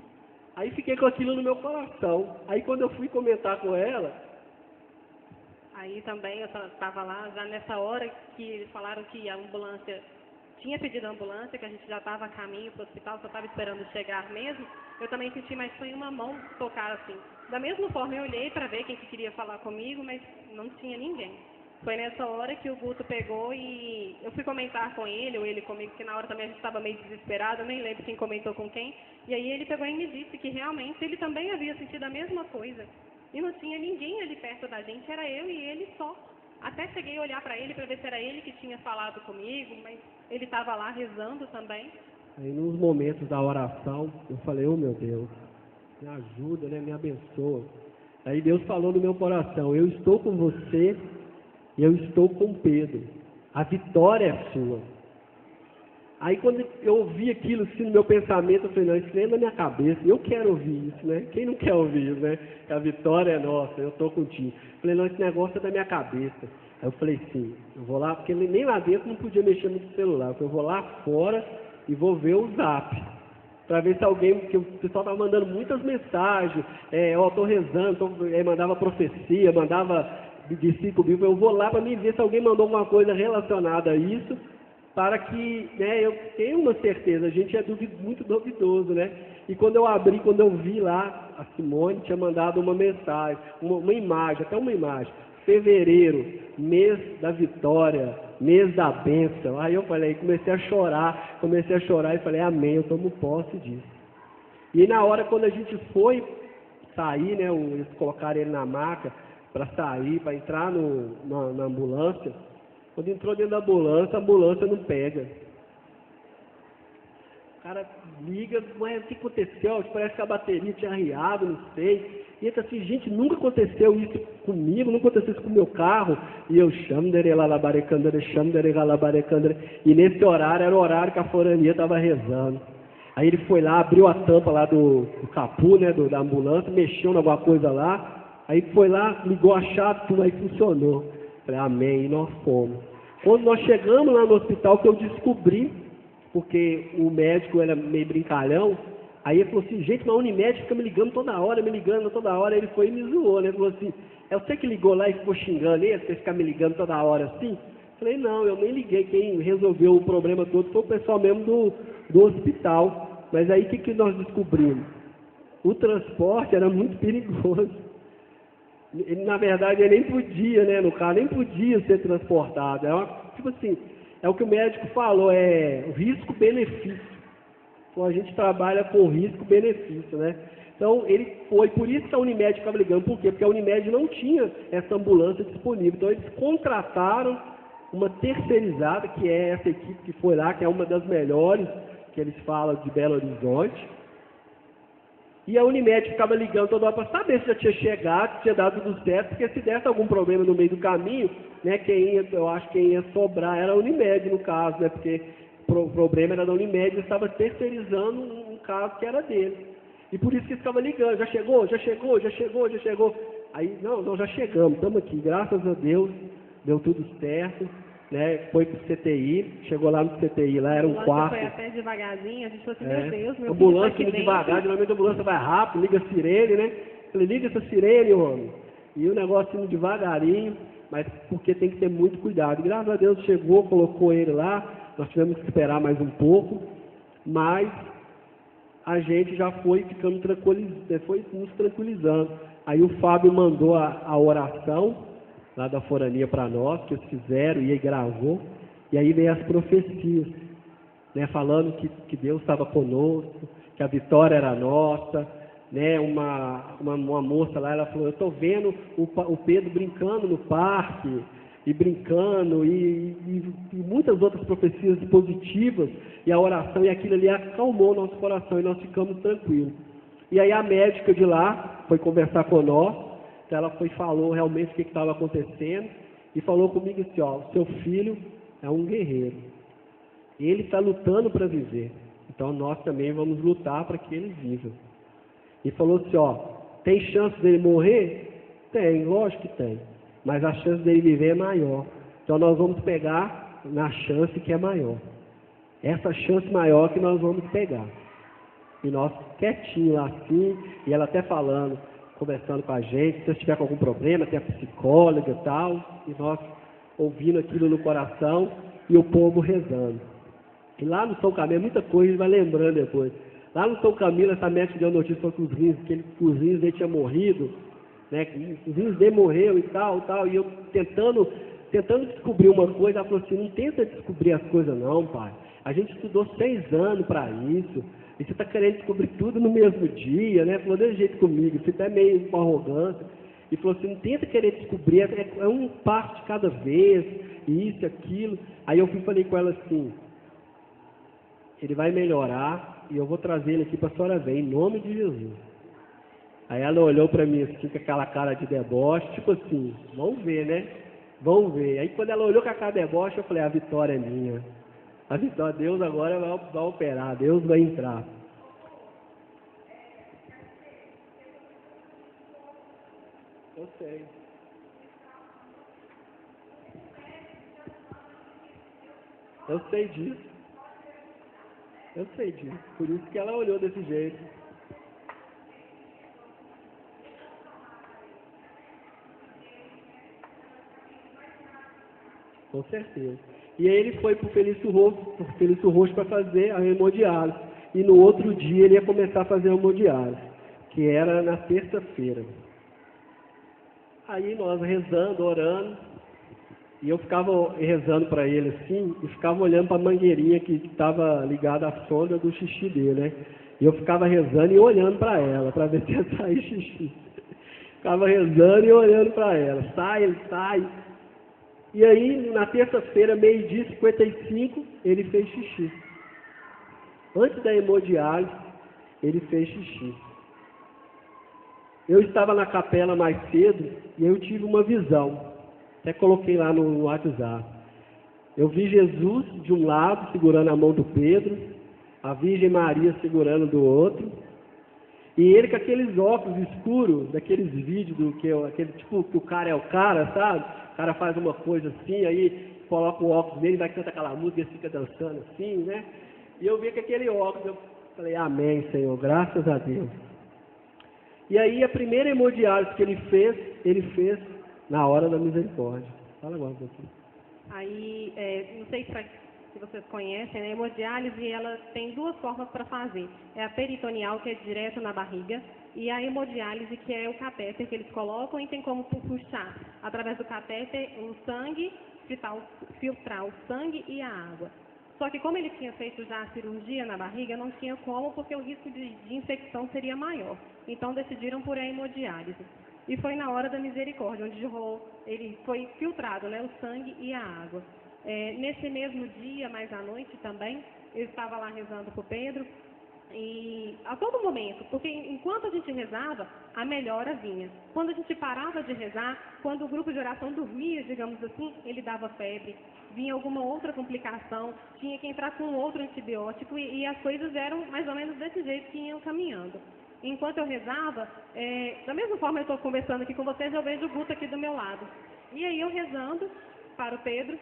Aí fiquei com aquilo no meu coração. Aí quando eu fui comentar com ela, aí também eu estava lá, já nessa hora que eles falaram que a ambulância, tinha pedido a ambulância, que a gente já estava a caminho para o hospital, só estava esperando chegar mesmo. eu também senti, mas foi uma mão tocar assim. Da mesma forma, eu olhei para ver quem que queria falar comigo, mas não tinha ninguém. Foi nessa hora que o Guto pegou e eu fui comentar com ele, ou ele comigo, que na hora também a gente estava meio desesperado, eu nem lembro quem comentou com quem. E aí ele pegou e me disse que realmente ele também havia sentido a mesma coisa. E não tinha ninguém ali perto da gente, era eu e ele só. Até cheguei a olhar para ele para ver se era ele que tinha falado comigo, mas ele estava lá rezando também. Aí nos momentos da oração, eu falei, oh meu Deus, me ajuda, né? Me abençoa. Aí Deus falou no meu coração, eu estou com você e eu estou com Pedro. A vitória é sua. Aí quando eu ouvi aquilo assim no meu pensamento, eu falei, não, isso nem é na minha cabeça, eu quero ouvir isso, né? Quem não quer ouvir isso, né? Que a vitória é nossa, eu estou contigo. Eu falei, não, esse negócio é da minha cabeça. Aí eu falei, sim, eu vou lá, porque nem lá dentro não podia mexer no celular. Eu falei, eu vou lá fora e vou ver o Zap. Para ver se alguém, porque o pessoal estava mandando muitas mensagens, eu estou rezando, mandava profecia, mandava versículo bíblico, eu vou lá para mim ver se alguém mandou alguma coisa relacionada a isso, para que, né, eu tenha uma certeza, a gente é muito duvidoso, né? E quando eu abri, quando eu vi lá, a Simone tinha mandado uma mensagem, uma imagem, até uma imagem, fevereiro, mês da vitória, mês da bênção. Aí eu falei, comecei a chorar e falei, amém, eu tomo posse disso. E na hora, quando a gente foi sair, né, eles colocaram ele na maca, para sair, para entrar na ambulância, quando entrou dentro da ambulância, a ambulância não pega. O cara liga, mas o que aconteceu? Parece que a bateria tinha arriado, não sei. E ele assim, gente, nunca aconteceu isso comigo, nunca aconteceu isso com o meu carro. E eu chamo dele lá, e nesse horário, era o horário que a forania estava rezando. Aí ele foi lá, abriu a tampa lá do capu, né, da ambulância, mexeu em alguma coisa lá. Aí foi lá, ligou a chave, tudo aí funcionou. Falei, amém, e nós fomos. Quando nós chegamos lá no hospital, que eu descobri, porque o médico era meio brincalhão, aí ele falou assim, gente, mas a Unimed fica me ligando toda hora, aí ele foi e me zoou, né? Ele falou assim, é você que ligou lá e ficou xingando ele, você ficar me ligando toda hora assim? Falei, não, eu nem liguei, quem resolveu o problema todo foi o pessoal mesmo do hospital. Mas aí o que nós descobrimos? O transporte era muito perigoso. Ele, na verdade, ele nem podia, né, no carro, nem podia ser transportado. Tipo assim, é o que o médico falou, é risco-benefício. Então, a gente trabalha com risco-benefício, né? Então, ele foi, por isso que a Unimed ficava ligando. Por quê? Porque a Unimed não tinha essa ambulância disponível. Então, eles contrataram uma terceirizada, que é essa equipe que foi lá, que é uma das melhores, que eles falam de Belo Horizonte. E a Unimed ficava ligando toda hora para saber se já tinha chegado, se tinha dado tudo certo, porque se desse algum problema no meio do caminho, né, eu acho que quem ia sobrar era a Unimed no caso, né, porque o problema era da Unimed, ele estava terceirizando um caso que era dele. E por isso que ficava ligando, já chegou. Aí, não, já chegamos, estamos aqui, graças a Deus, deu tudo certo. Né, foi pro CTI, chegou lá no CTI, lá era um quarto. Foi até devagarzinho, a gente falou assim, meu Deus, meu ambulância filho indo devagar, geralmente a ambulância vai rápido, liga a sirene, né? Falei, liga essa sirene, homem. E o negócio indo devagarinho, mas porque tem que ter muito cuidado. E graças a Deus chegou, colocou ele lá, nós tivemos que esperar mais um pouco, mas a gente já foi ficando foi nos tranquilizando. Aí o Fábio mandou a oração lá da forania para nós, que eles fizeram, e aí gravou, e aí veio as profecias, né, falando que Deus estava conosco, que a vitória era nossa, né, uma moça lá, ela falou, eu estou vendo o Pedro brincando no parque, e brincando, e muitas outras profecias positivas, e a oração, e aquilo ali acalmou o nosso coração, e nós ficamos tranquilos. E aí a médica de lá foi conversar com nós, ela falou realmente o que estava acontecendo e falou comigo assim, ó, o seu filho é um guerreiro. Ele está lutando para viver. Então nós também vamos lutar para que ele viva. E falou assim, ó, tem chance dele morrer? Tem, lógico que tem. Mas a chance dele viver é maior. Então nós vamos pegar na chance que é maior. Essa chance maior que nós vamos pegar. E nós quietinho lá assim, e ela até falando, conversando com a gente, se você estiver com algum problema, tem a psicóloga e tal, e nós ouvindo aquilo no coração e o povo rezando. E lá no São Caminho, muita coisa a gente vai lembrando depois. Lá no São Camilo, essa médica deu notícia falou que os rins dele tinham morrido, né? Que os rins dele morreu e tal, e eu tentando descobrir uma coisa, ela falou assim, não tenta descobrir as coisas não, pai. A gente estudou 6 anos para isso, e você está querendo descobrir tudo no mesmo dia, né? Falou desse jeito comigo, você está meio com arrogância. E falou assim, não tenta querer descobrir, é um passo de cada vez, isso, aquilo. Aí eu falei com ela assim, ele vai melhorar e eu vou trazer ele aqui para a senhora ver, em nome de Jesus. Aí ela olhou para mim assim, com aquela cara de deboche, tipo assim, vamos ver, né? Vamos ver. Aí quando ela olhou com a cara de deboche, eu falei, a vitória é minha. A vitória, Deus agora vai operar, Deus vai entrar. Eu sei. Eu sei disso. Eu sei disso. Por isso que ela olhou desse jeito. Com certeza. E aí ele foi para o Felício Roxo para fazer a hemodiálise. E no outro dia ele ia começar a fazer a hemodiálise, que era na terça-feira. Aí nós rezando, orando, e eu ficava rezando para ele assim, e ficava olhando para a mangueirinha que estava ligada à sonda do xixi dele, né? E eu ficava rezando e olhando para ela, para ver se ia sair xixi. Ficava rezando e olhando para ela, sai, ele sai. E aí, na terça-feira, 12h55, ele fez xixi. Antes da hemodiálise, ele fez xixi. Eu estava na capela mais cedo e eu tive uma visão. Até coloquei lá no WhatsApp. Eu vi Jesus de um lado, segurando a mão do Pedro, a Virgem Maria segurando do outro, e ele com aqueles óculos escuros, daqueles vídeos aquele tipo que o cara é o cara, sabe? O cara faz uma coisa assim, aí coloca o óculos dele, vai cantar aquela música, ele fica dançando assim, né? E eu vi com aquele óculos, eu falei, amém, Senhor, graças a Deus. E aí a primeira hemodiálise que ele fez na hora da misericórdia. Fala agora um pouquinho. Aí, não sei se vocês conhecem, né? A hemodiálise, ela tem 2 formas para fazer. É a peritoneal, que é direto na barriga, e a hemodiálise, que é o catéter que eles colocam e tem como puxar, através do catéter, o sangue, filtrar o sangue e a água. Só que como ele tinha feito já a cirurgia na barriga, não tinha como, porque o risco de infecção seria maior. Então decidiram por a hemodiálise. E foi na hora da misericórdia, onde ele foi filtrado, né, o sangue e a água. Nesse mesmo dia, mais à noite também, eu estava lá rezando com o Pedro, e a todo momento, porque enquanto a gente rezava, a melhora vinha. Quando a gente parava de rezar, quando o grupo de oração dormia, digamos assim, ele dava febre, vinha alguma outra complicação, tinha que entrar com outro antibiótico, e as coisas eram mais ou menos desse jeito que iam caminhando. Enquanto eu rezava, da mesma forma eu estou conversando aqui com vocês, eu vejo o Guto aqui do meu lado. E aí eu rezando para o Pedro,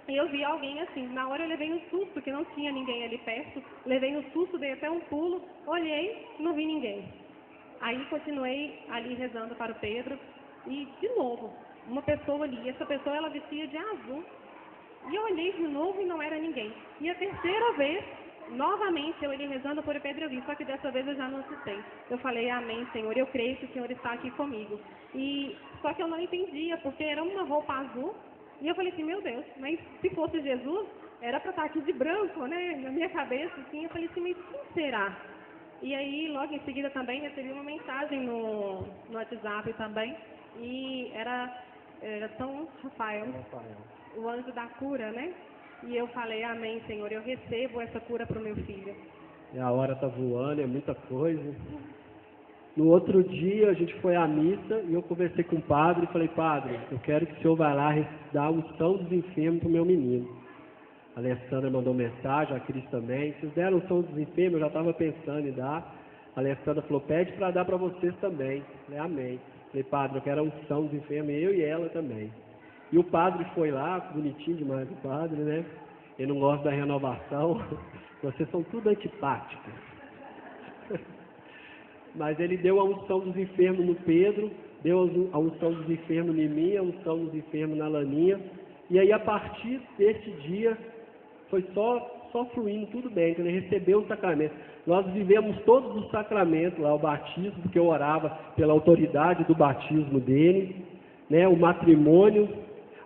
e eu vi alguém assim. Na hora eu levei um susto, porque não tinha ninguém ali perto. Levei um susto, dei até um pulo, olhei, não vi ninguém. Aí continuei ali rezando para o Pedro, e de novo, uma pessoa ali. Essa pessoa, ela vestia de azul. E eu olhei de novo e não era ninguém. E a terceira vez, novamente, eu olhei rezando por Pedro e vi, só que dessa vez eu já não assustei. Eu falei, amém, Senhor, eu creio que o Senhor está aqui comigo. Só que eu não entendia, porque era uma roupa azul, e eu falei assim, meu Deus, mas se fosse Jesus, era para estar aqui de branco, né? Na minha cabeça, assim, eu falei assim, mas quem será? E aí, logo em seguida também, recebi uma mensagem no WhatsApp também, e era São Rafael, o anjo da cura, né? E eu falei, amém, Senhor, eu recebo essa cura para o meu filho. E a hora está voando, é muita coisa. No outro dia, a gente foi à missa e eu conversei com o padre e falei, padre, eu quero que o senhor vá lá dar a unção dos enfermos para o meu menino. A Alessandra mandou mensagem, a Cris também. Vocês deram unção dos enfermos, eu já estava pensando em dar. A Alessandra falou, pede para dar para vocês também. Eu falei, amém. Falei, padre, eu quero a unção dos enfermos, eu e ela também. E o padre foi lá, bonitinho demais o padre, né? Ele não gosta da renovação. Vocês são tudo antipáticos. Mas ele deu a unção dos enfermos no Pedro, deu a unção dos enfermos em mim, a unção dos enfermos na Laninha. E aí, a partir desse dia, foi só só fluindo tudo bem, então ele recebeu o sacramento. Nós vivemos todos os sacramentos lá, o batismo, porque eu orava pela autoridade do batismo dele, né, o matrimônio,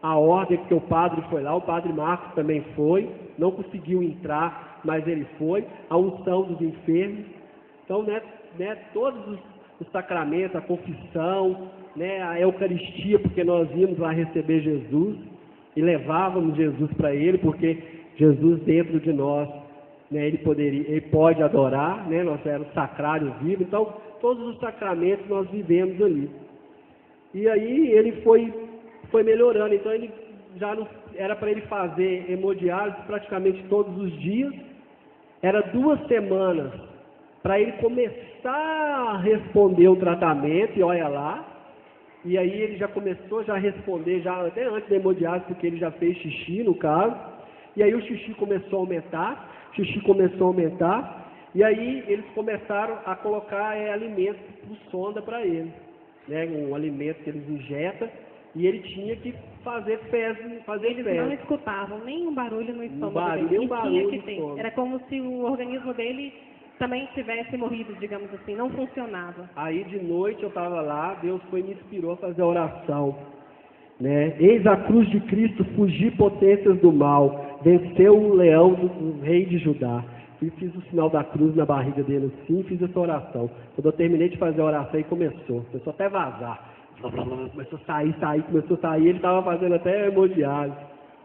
a ordem, porque o padre foi lá, o padre Marcos também foi, não conseguiu entrar, mas ele foi, a unção dos enfermos. Então, né, todos os sacramentos, a confissão, né, a Eucaristia, porque nós íamos lá receber Jesus e levávamos Jesus para ele, porque Jesus dentro de nós, né, ele pode adorar, né, nós éramos sacrário vivo, então todos os sacramentos nós vivemos ali. E aí ele foi melhorando, então ele já não era para ele fazer hemodiálise praticamente todos os dias, era 2 semanas para ele começar a responder o tratamento, e olha lá, e aí ele já começou a responder, já até antes da hemodiálise, porque ele já fez xixi no caso, e aí o xixi começou a aumentar, e aí eles começaram a colocar alimentos por sonda para ele, né, um alimento que eles injetam, e ele tinha que fazer fezes. Eles não escutavam nenhum barulho no estômago dele. Nenhum barulho tinha que ter. Era como se o organismo dele também tivesse morrido, digamos assim, não funcionava. Aí de noite eu estava lá, Deus me inspirou a fazer a oração, né? Eis a cruz de Cristo, fugir potências do mal, venceu o leão do rei de Judá. E fiz o sinal da cruz na barriga dele assim, fiz essa oração. Quando eu terminei de fazer a oração, começou até a vazar. Começou a sair, ele estava fazendo até hemodiálise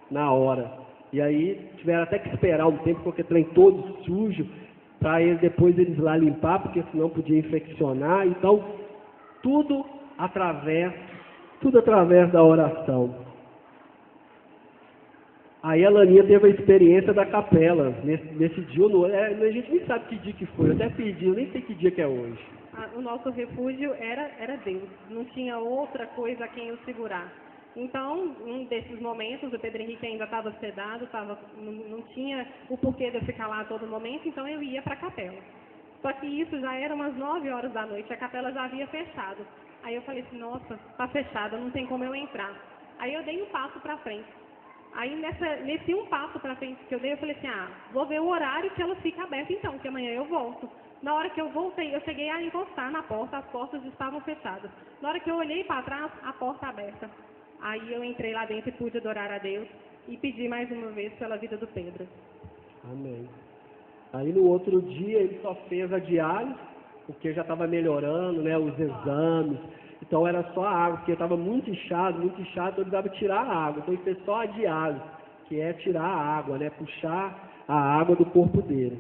na hora. E aí tiveram até que esperar um tempo, porque o trem todo sujo, para depois eles lá limpar, porque senão podia infeccionar. Então, tudo através da oração. Aí a Laninha teve a experiência da capela. Nesse dia, a gente nem sabe que dia que foi, eu até pedi, eu nem sei que dia que é hoje. O nosso refúgio era Deus, não tinha outra coisa a quem o segurar. Então, um desses momentos, o Pedro Henrique ainda estava sedado, não tinha o porquê de eu ficar lá a todo momento, então eu ia para a capela. Só que isso já era umas 9 horas da noite, a capela já havia fechado. Aí eu falei assim, nossa, está fechada, não tem como eu entrar. Aí eu dei um passo para frente. Aí nesse um passo para frente que eu dei, eu falei assim, vou ver o horário que ela fica aberta então, que amanhã eu volto. Na hora que eu voltei, eu cheguei a encostar na porta, as portas estavam fechadas. Na hora que eu olhei para trás, a porta aberta. Aí eu entrei lá dentro e pude adorar a Deus e pedi mais uma vez pela vida do Pedro. Amém. Aí no outro dia ele só fez a diálise, porque já estava melhorando, né, os exames. Então era só a água, porque estava muito inchado, então ele precisava tirar a água. Então ele fez só a diálise, que é tirar a água, né, puxar a água do corpo dele.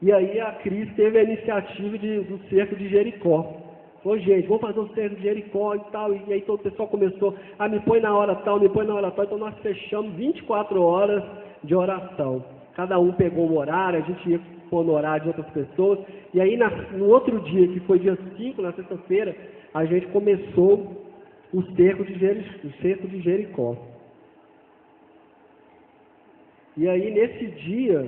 E aí a Cris teve a iniciativa do cerco de Jericó. Falou, gente, vamos fazer o cerco de Jericó e tal. E aí todo o pessoal começou, me põe na hora tal, me põe na hora tal. Então nós fechamos 24 horas de oração. Cada um pegou um horário, a gente ia pôr no horário de outras pessoas. E aí no outro dia, que foi dia 5, na sexta-feira, a gente começou o cerco de Jericó. E aí nesse dia,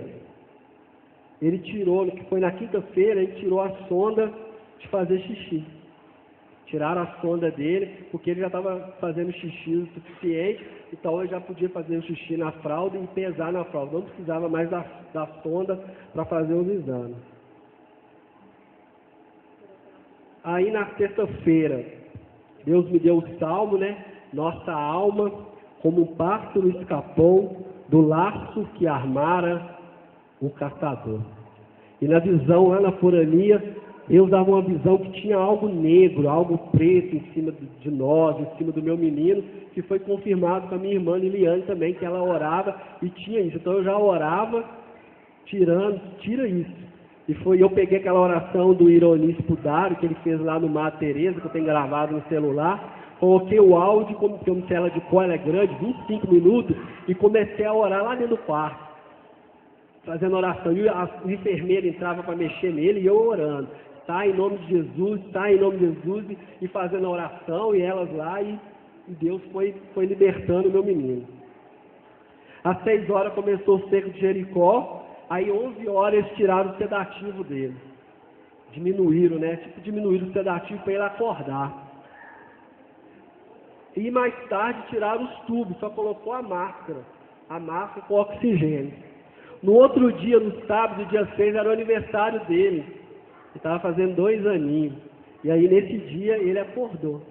ele tirou, que foi na quinta-feira, ele tirou a sonda de fazer xixi. Tiraram a sonda dele, porque ele já estava fazendo xixi o suficiente, então ele já podia fazer o xixi na fralda e pesar na fralda. Não precisava mais da sonda para fazer os exames. Aí na sexta-feira, Deus me deu o salmo, né? Nossa alma, como um pássaro escapou do laço que armara o caçador. E na visão, lá na forania, Deus dava uma visão que tinha algo negro, algo preto em cima de nós, em cima do meu menino, que foi confirmado com a minha irmã Liliane também, que ela orava e tinha isso. Então eu já orava, tira isso. E eu peguei aquela oração do Ironis Pudário, que ele fez lá no Mar Teresa, que eu tenho gravado no celular, coloquei o áudio, como que eu não sei ela de cor, ela é grande, 25 minutos, e comecei a orar lá dentro do quarto, fazendo oração. E a enfermeira entrava para mexer nele e eu orando. Tá em nome de Jesus, tá em nome de Jesus, e fazendo a oração, e elas lá, e Deus foi libertando o meu menino. Às 6 horas começou o cerco de Jericó, aí 11 horas eles tiraram o sedativo dele. Diminuíram, né? Diminuíram o sedativo para ele acordar. E mais tarde tiraram os tubos, só colocou a máscara com oxigênio. No outro dia, no sábado, dia 6, era o aniversário dele. Ele estava fazendo 2 aninhos. E aí, nesse dia, ele acordou.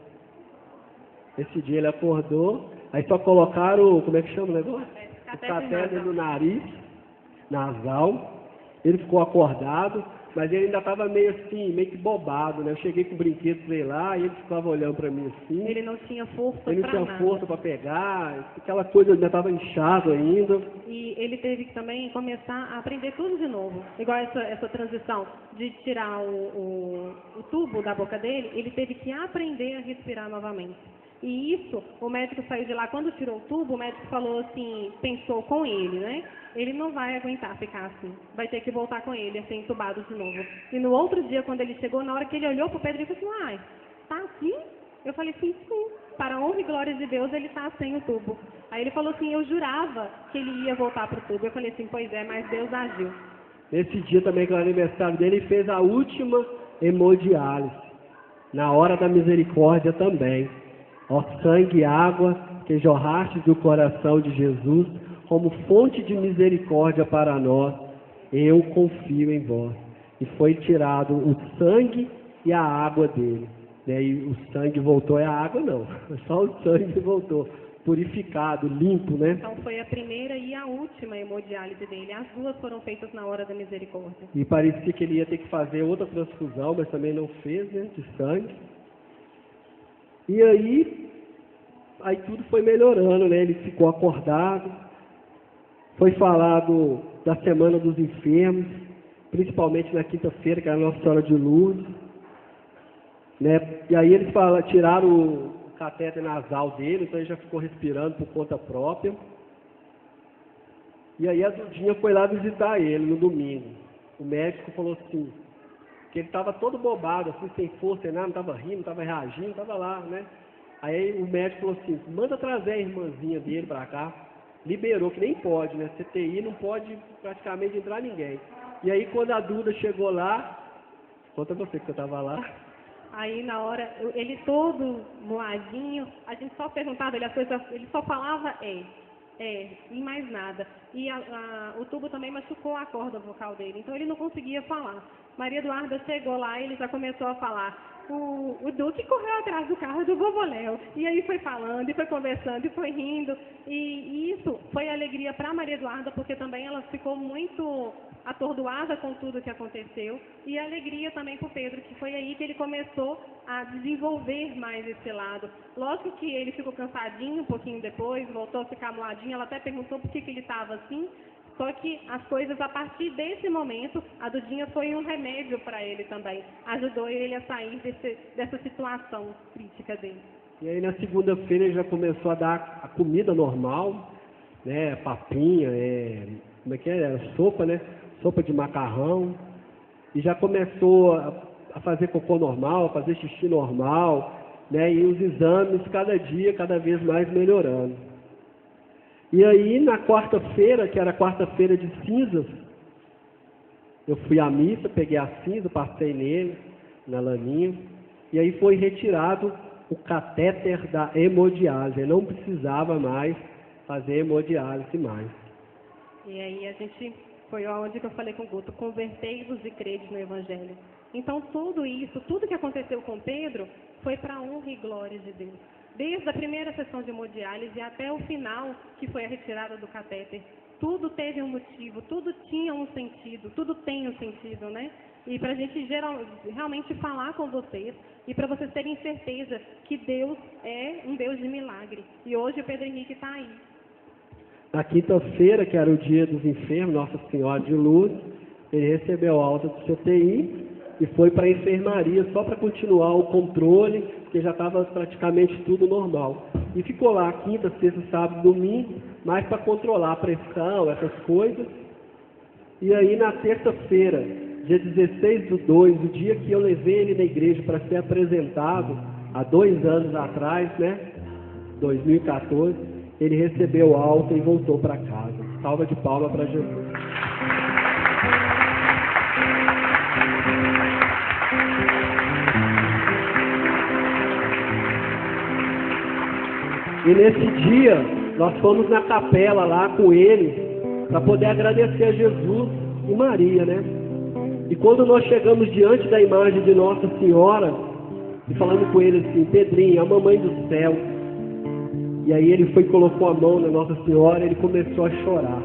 Esse dia ele acordou, aí só colocaram, como é que chama o negócio? O catéter no nariz, nasal. Ele ficou acordado, mas ele ainda estava meio assim, meio que bobado, né? Eu cheguei com o brinquedo, sei lá, e ele ficava olhando para mim assim. Ele não tinha força para nada. Ele não tinha força para pegar, aquela coisa ainda estava inchado ainda. E ele teve que também começar a aprender tudo de novo. Igual essa transição de tirar o tubo da boca dele, ele teve que aprender a respirar novamente. E isso, o médico saiu de lá, quando tirou o tubo, o médico falou assim, pensou com ele, né? Ele não vai aguentar ficar assim, vai ter que voltar com ele, a ser entubado de novo. E no outro dia, quando ele chegou, na hora que ele olhou para o Pedro, ele falou assim, tá assim? Eu falei, sim. Para a honra e glória de Deus, ele está sem o tubo. Aí ele falou assim, eu jurava que ele ia voltar para o tubo. Eu falei assim, pois é, mas Deus agiu. Nesse dia também, que é o aniversário dele, ele fez a última hemodiálise. Na hora da misericórdia também. Ó sangue e água que jorraste do coração de Jesus, como fonte de misericórdia para nós, eu confio em vós. E foi tirado o sangue e a água dele. E o sangue voltou, a água não, só o sangue voltou, purificado, limpo, né? Então foi a primeira e a última hemodiálise dele. As duas foram feitas na hora da misericórdia. E parecia que ele ia ter que fazer outra transfusão, mas também não fez, né? De sangue. E aí tudo foi melhorando, né? Ele ficou acordado. Foi falado da Semana dos Enfermos, principalmente na quinta-feira, que era a Nossa Senhora de Lourdes, né? E aí eles tiraram o catéter nasal dele, então ele já ficou respirando por conta própria. E aí a Dudinha foi lá visitar ele no domingo. O médico falou assim, que ele estava todo bobado, assim, sem força, sem nada, não estava rindo, não estava reagindo, estava lá, né? Aí o médico falou assim, manda trazer a irmãzinha dele para cá. Liberou, que nem pode, né? CTI não pode praticamente entrar ninguém. E aí quando a Duda chegou lá, conta você que você estava lá. Aí na hora, ele todo moadinho, a gente só perguntava, ele só falava e mais nada. E o tubo também machucou a corda vocal dele, então ele não conseguia falar. Maria Eduarda chegou lá e ele já começou a falar. O Duque correu atrás do carro do vovô Léo. E aí foi falando, e foi conversando, e foi rindo. E isso foi alegria para Maria Eduarda, porque também ela ficou muito atordoada com tudo que aconteceu. E alegria também para o Pedro, que foi aí que ele começou a desenvolver mais esse lado. Lógico que ele ficou cansadinho um pouquinho depois, voltou a ficar moadinho. Ela até perguntou por que ele estava assim. Só que as coisas, a partir desse momento, a Dudinha foi um remédio para ele também. Ajudou ele a sair dessa situação crítica dele. E aí na segunda-feira ele já começou a dar a comida normal, né? Papinha, como é que é? Sopa, né? Sopa de macarrão. E já começou a fazer cocô normal, a fazer xixi normal, né? E os exames cada dia, cada vez mais melhorando. E aí, na quarta-feira, que era a quarta-feira de cinzas, eu fui à missa, peguei a cinza, passei nele, na laminha, e aí foi retirado o catéter da hemodiálise. Eu não precisava mais fazer hemodiálise mais. E aí a gente foi onde que eu falei com o Guto, convertei-vos e credes no Evangelho. Então tudo isso, tudo que aconteceu com Pedro, foi para a honra e glória de Deus. Desde a primeira sessão de hemodiálise até o final, que foi a retirada do catéter, tudo teve um motivo, tudo tinha um sentido, tudo tem um sentido, né? E para a gente realmente falar com vocês, e para vocês terem certeza que Deus é um Deus de milagre. E hoje o Pedro Henrique está aí. Na quinta-feira, que era o dia dos enfermos, Nossa Senhora de Lourdes, ele recebeu alta do CTI e foi para a enfermaria só para continuar o controle, porque já estava praticamente tudo normal. E ficou lá quinta, sexta, sábado, domingo, mais para controlar a pressão, essas coisas. E aí na terça-feira, dia 16/2, o dia que eu levei ele na igreja para ser apresentado, há 2 anos atrás, né, 2014, ele recebeu alta e voltou para casa. Salva de palmas para Jesus. E nesse dia, nós fomos na capela lá com ele, para poder agradecer a Jesus e Maria, né? E quando nós chegamos diante da imagem de Nossa Senhora, e falamos com ele assim, Pedrinho, a mamãe do céu. E aí ele foi e colocou a mão na Nossa Senhora e ele começou a chorar.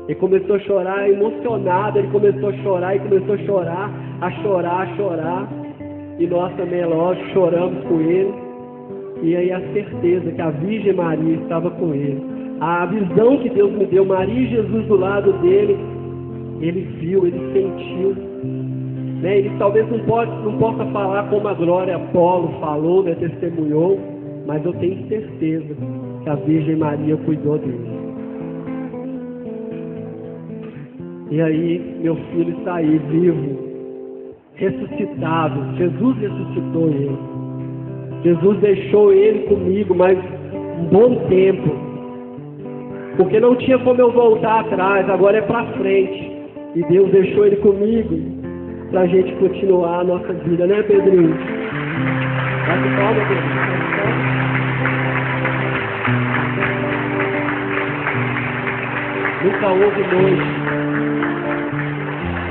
Ele começou a chorar emocionado, ele começou a chorar e começou a chorar, a chorar, a chorar. E nós também, lógico, choramos com ele. E aí a certeza que a Virgem Maria estava com ele. A visão que Deus me deu, Maria e Jesus do lado dele, ele viu, ele sentiu. Né? Ele talvez não possa falar como a Glória Apolo falou, né? Testemunhou, mas eu tenho certeza que a Virgem Maria cuidou dele. E aí, meu filho está aí, vivo, ressuscitado. Jesus ressuscitou ele. Jesus deixou ele comigo mais um bom tempo. Porque não tinha como eu voltar atrás, agora é para frente. E Deus deixou ele comigo para a gente continuar a nossa vida, né, Pedrinho? Bate palma, Pedrinho. Nunca houve noite.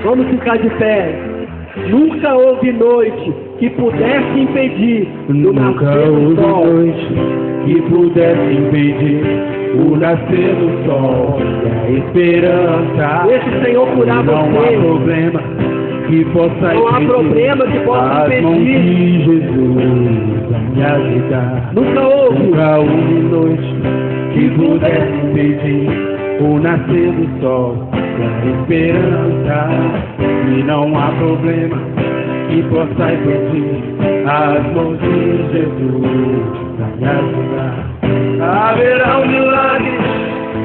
Vamos ficar de pé. Nunca houve noite que pudesse impedir o nascer do sol. Noite que pudesse impedir o nascer do sol e a esperança. Esse Senhor curar não você. Há problema que possa Não há problema que possa as mãos impedir. de Jesus a me ajudar. Nunca houve. Nunca houve noite que pudesse impedir o nascer do sol e a esperança. E não há problema que possa impedir as mãos de Jesus a me ajudar. Haverá um milagre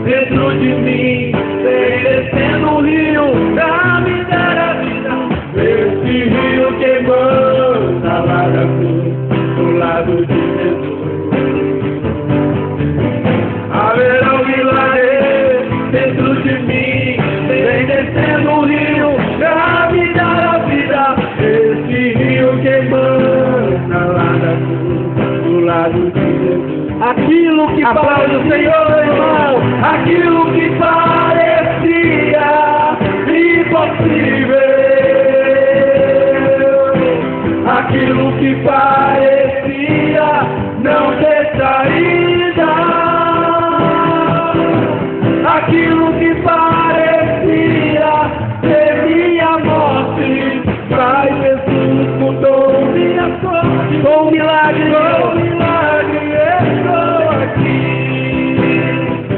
dentro de mim, descendo um rio pra me dar a vida. Esse rio que manda lá da cruz, do lado de Jesus. Haverá um milagre dentro de mim, descendo um rio pra me dar a vida. Esse rio que manda lá da cruz, do lado de Jesus. Aquilo que Aplaude o Senhor, irmão. Aquilo que parecia impossível, aquilo que parecia não ter saída, aquilo que parecia ser minha morte, mas Jesus mudou minha sorte. Com um milagre,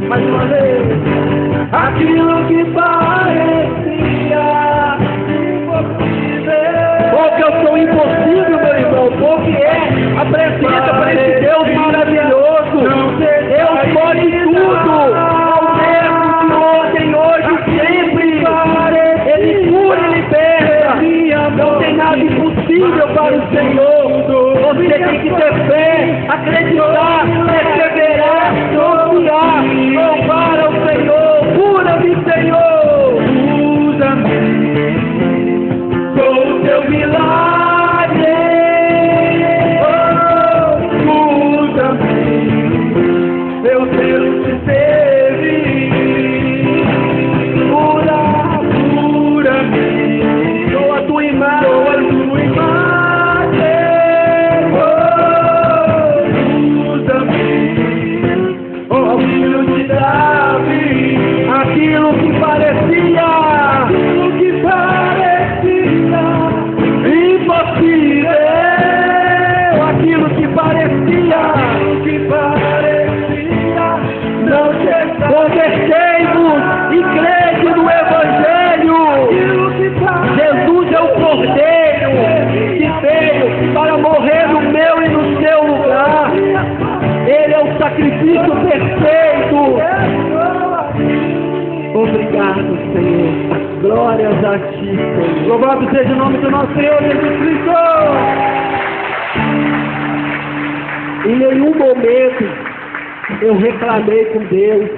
mais uma vez, aquilo que parecia impossível. Qual que é o seu impossível, meu irmão? Qual que é? Apresenta para esse Deus maravilhoso. Deus pode tudo. É o mesmo de ontem, hoje e sempre. Ele cura, ele liberta. Não tem nada impossível para o Senhor. Você tem que ter fé, acreditar, perseverar, confiar, louvar ao Senhor. Cura-me, Senhor. Usa-me com o teu milagre. Oh, usa-me, eu quero te servir. Cura-me, Sou a tua imagem. sou a tua imagem. Oh, usa-me, ó filho de Davi. Aquilo que parecia Impossível, aquilo que parecia não ter convertei-vos e crede no Evangelho. Jesus é o Cordeiro que veio para morrer no meu e no seu lugar. Ele é o sacrifício perfeito. Obrigado, Senhor. Glórias a Ti, Senhor. Louvado seja o nome do nosso Senhor Jesus Cristo. Em nenhum momento eu reclamei com Deus,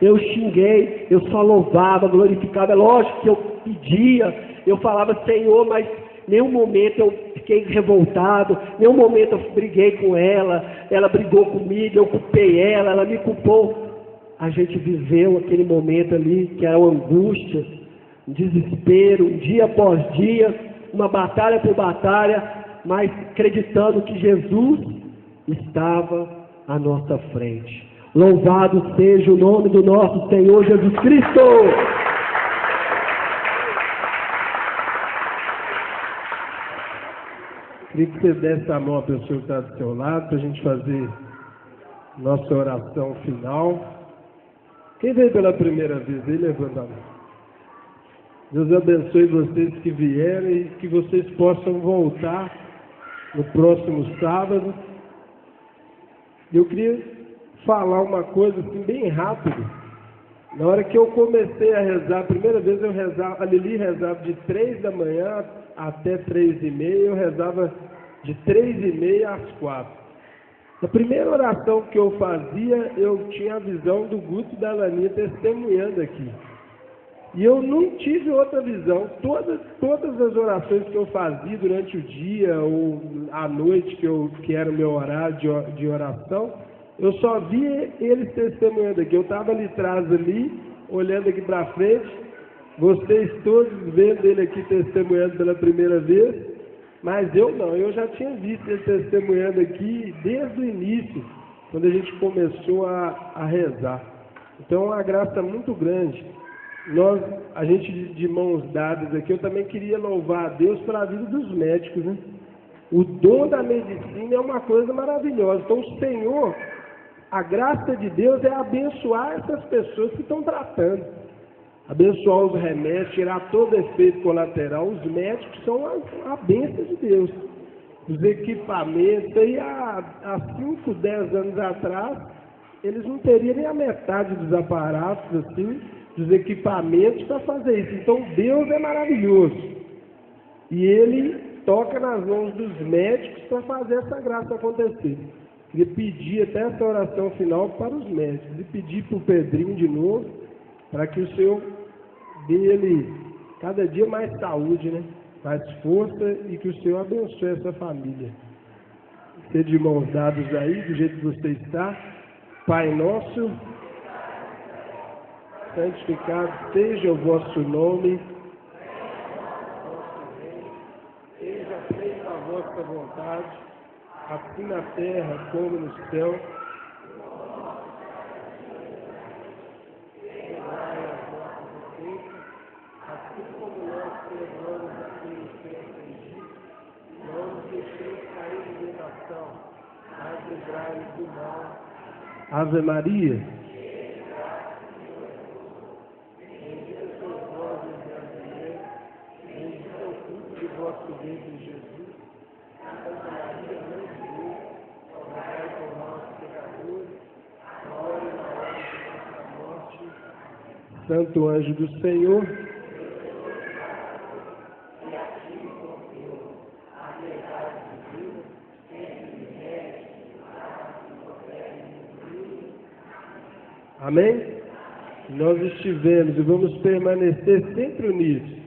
eu xinguei, eu só louvava, glorificava. É lógico que eu pedia, eu falava, Senhor, mas em nenhum momento eu fiquei revoltado, em nenhum momento eu briguei com ela brigou comigo, eu culpei ela me culpou. a gente viveu aquele momento ali que era uma angústia, um desespero, dia após dia, uma batalha por batalha, mas acreditando que Jesus estava à nossa frente. Louvado seja o nome do nosso Senhor Jesus Cristo! Queria que você desse a mão à pessoa que está do seu lado, para a gente fazer nossa oração final. Quem veio pela primeira vez aí, levanta a mão. Deus abençoe vocês que vieram e que vocês possam voltar no próximo sábado. Eu queria falar uma coisa assim, bem rápido. Na hora que eu comecei a rezar, a primeira vez eu rezava, a Lili rezava de 3 da manhã até 3h30, eu rezava de 3h30 às 4. Na primeira oração que eu fazia, eu tinha a visão do Guto e da Laninha testemunhando aqui. E eu não tive outra visão. Todas as orações que eu fazia durante o dia ou à noite, que era o meu horário de oração, eu só via eles testemunhando aqui. Eu estava ali atrás, olhando aqui para frente, vocês todos vendo ele aqui testemunhando pela primeira vez, mas eu não, eu já tinha visto ele testemunhando aqui desde o início, quando a gente começou a rezar. Então é uma graça muito grande. A gente de mãos dadas aqui, eu também queria louvar a Deus pela vida dos médicos, né? O dom da medicina é uma coisa maravilhosa. Então o Senhor, a graça de Deus é abençoar essas pessoas que estão tratando. Abençoar os remédios, tirar todo efeito colateral. Os médicos são a bênção de Deus. Os equipamentos, aí há 5, 10 anos atrás, eles não teriam nem a metade dos aparatos, assim, dos equipamentos para fazer isso. Então Deus é maravilhoso. E Ele toca nas mãos dos médicos para fazer essa graça acontecer. Queria pedir até essa oração final para os médicos. E pedir para o Pedrinho de novo, para que o Senhor dê ele cada dia mais saúde, né? Mais força e que o Senhor abençoe essa família. Ser de mãos dadas aí, do jeito que você está. Pai nosso, santificado seja o vosso nome, seja feita a vossa vontade, assim na terra como no céu. Assim como nós perdoamos a quem nos tem ofendido, não nos deixeis cair em tentação, mas livrai-nos do mal. Ave Maria. Vosso ventre, Jesus, Santa Maria, Mãe de Deus, rogai por nós, pecadores, agora e na hora de nossa morte. Santo anjo do Senhor, amém? Nós estivemos e vamos permanecer sempre unidos.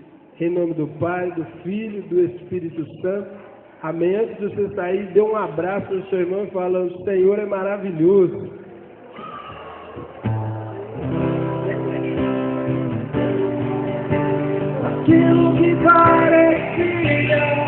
Em nome do Pai, do Filho e do Espírito Santo. Amém. Antes de você sair, dê um abraço no seu irmão falando: o Senhor é maravilhoso. Aquilo que parecia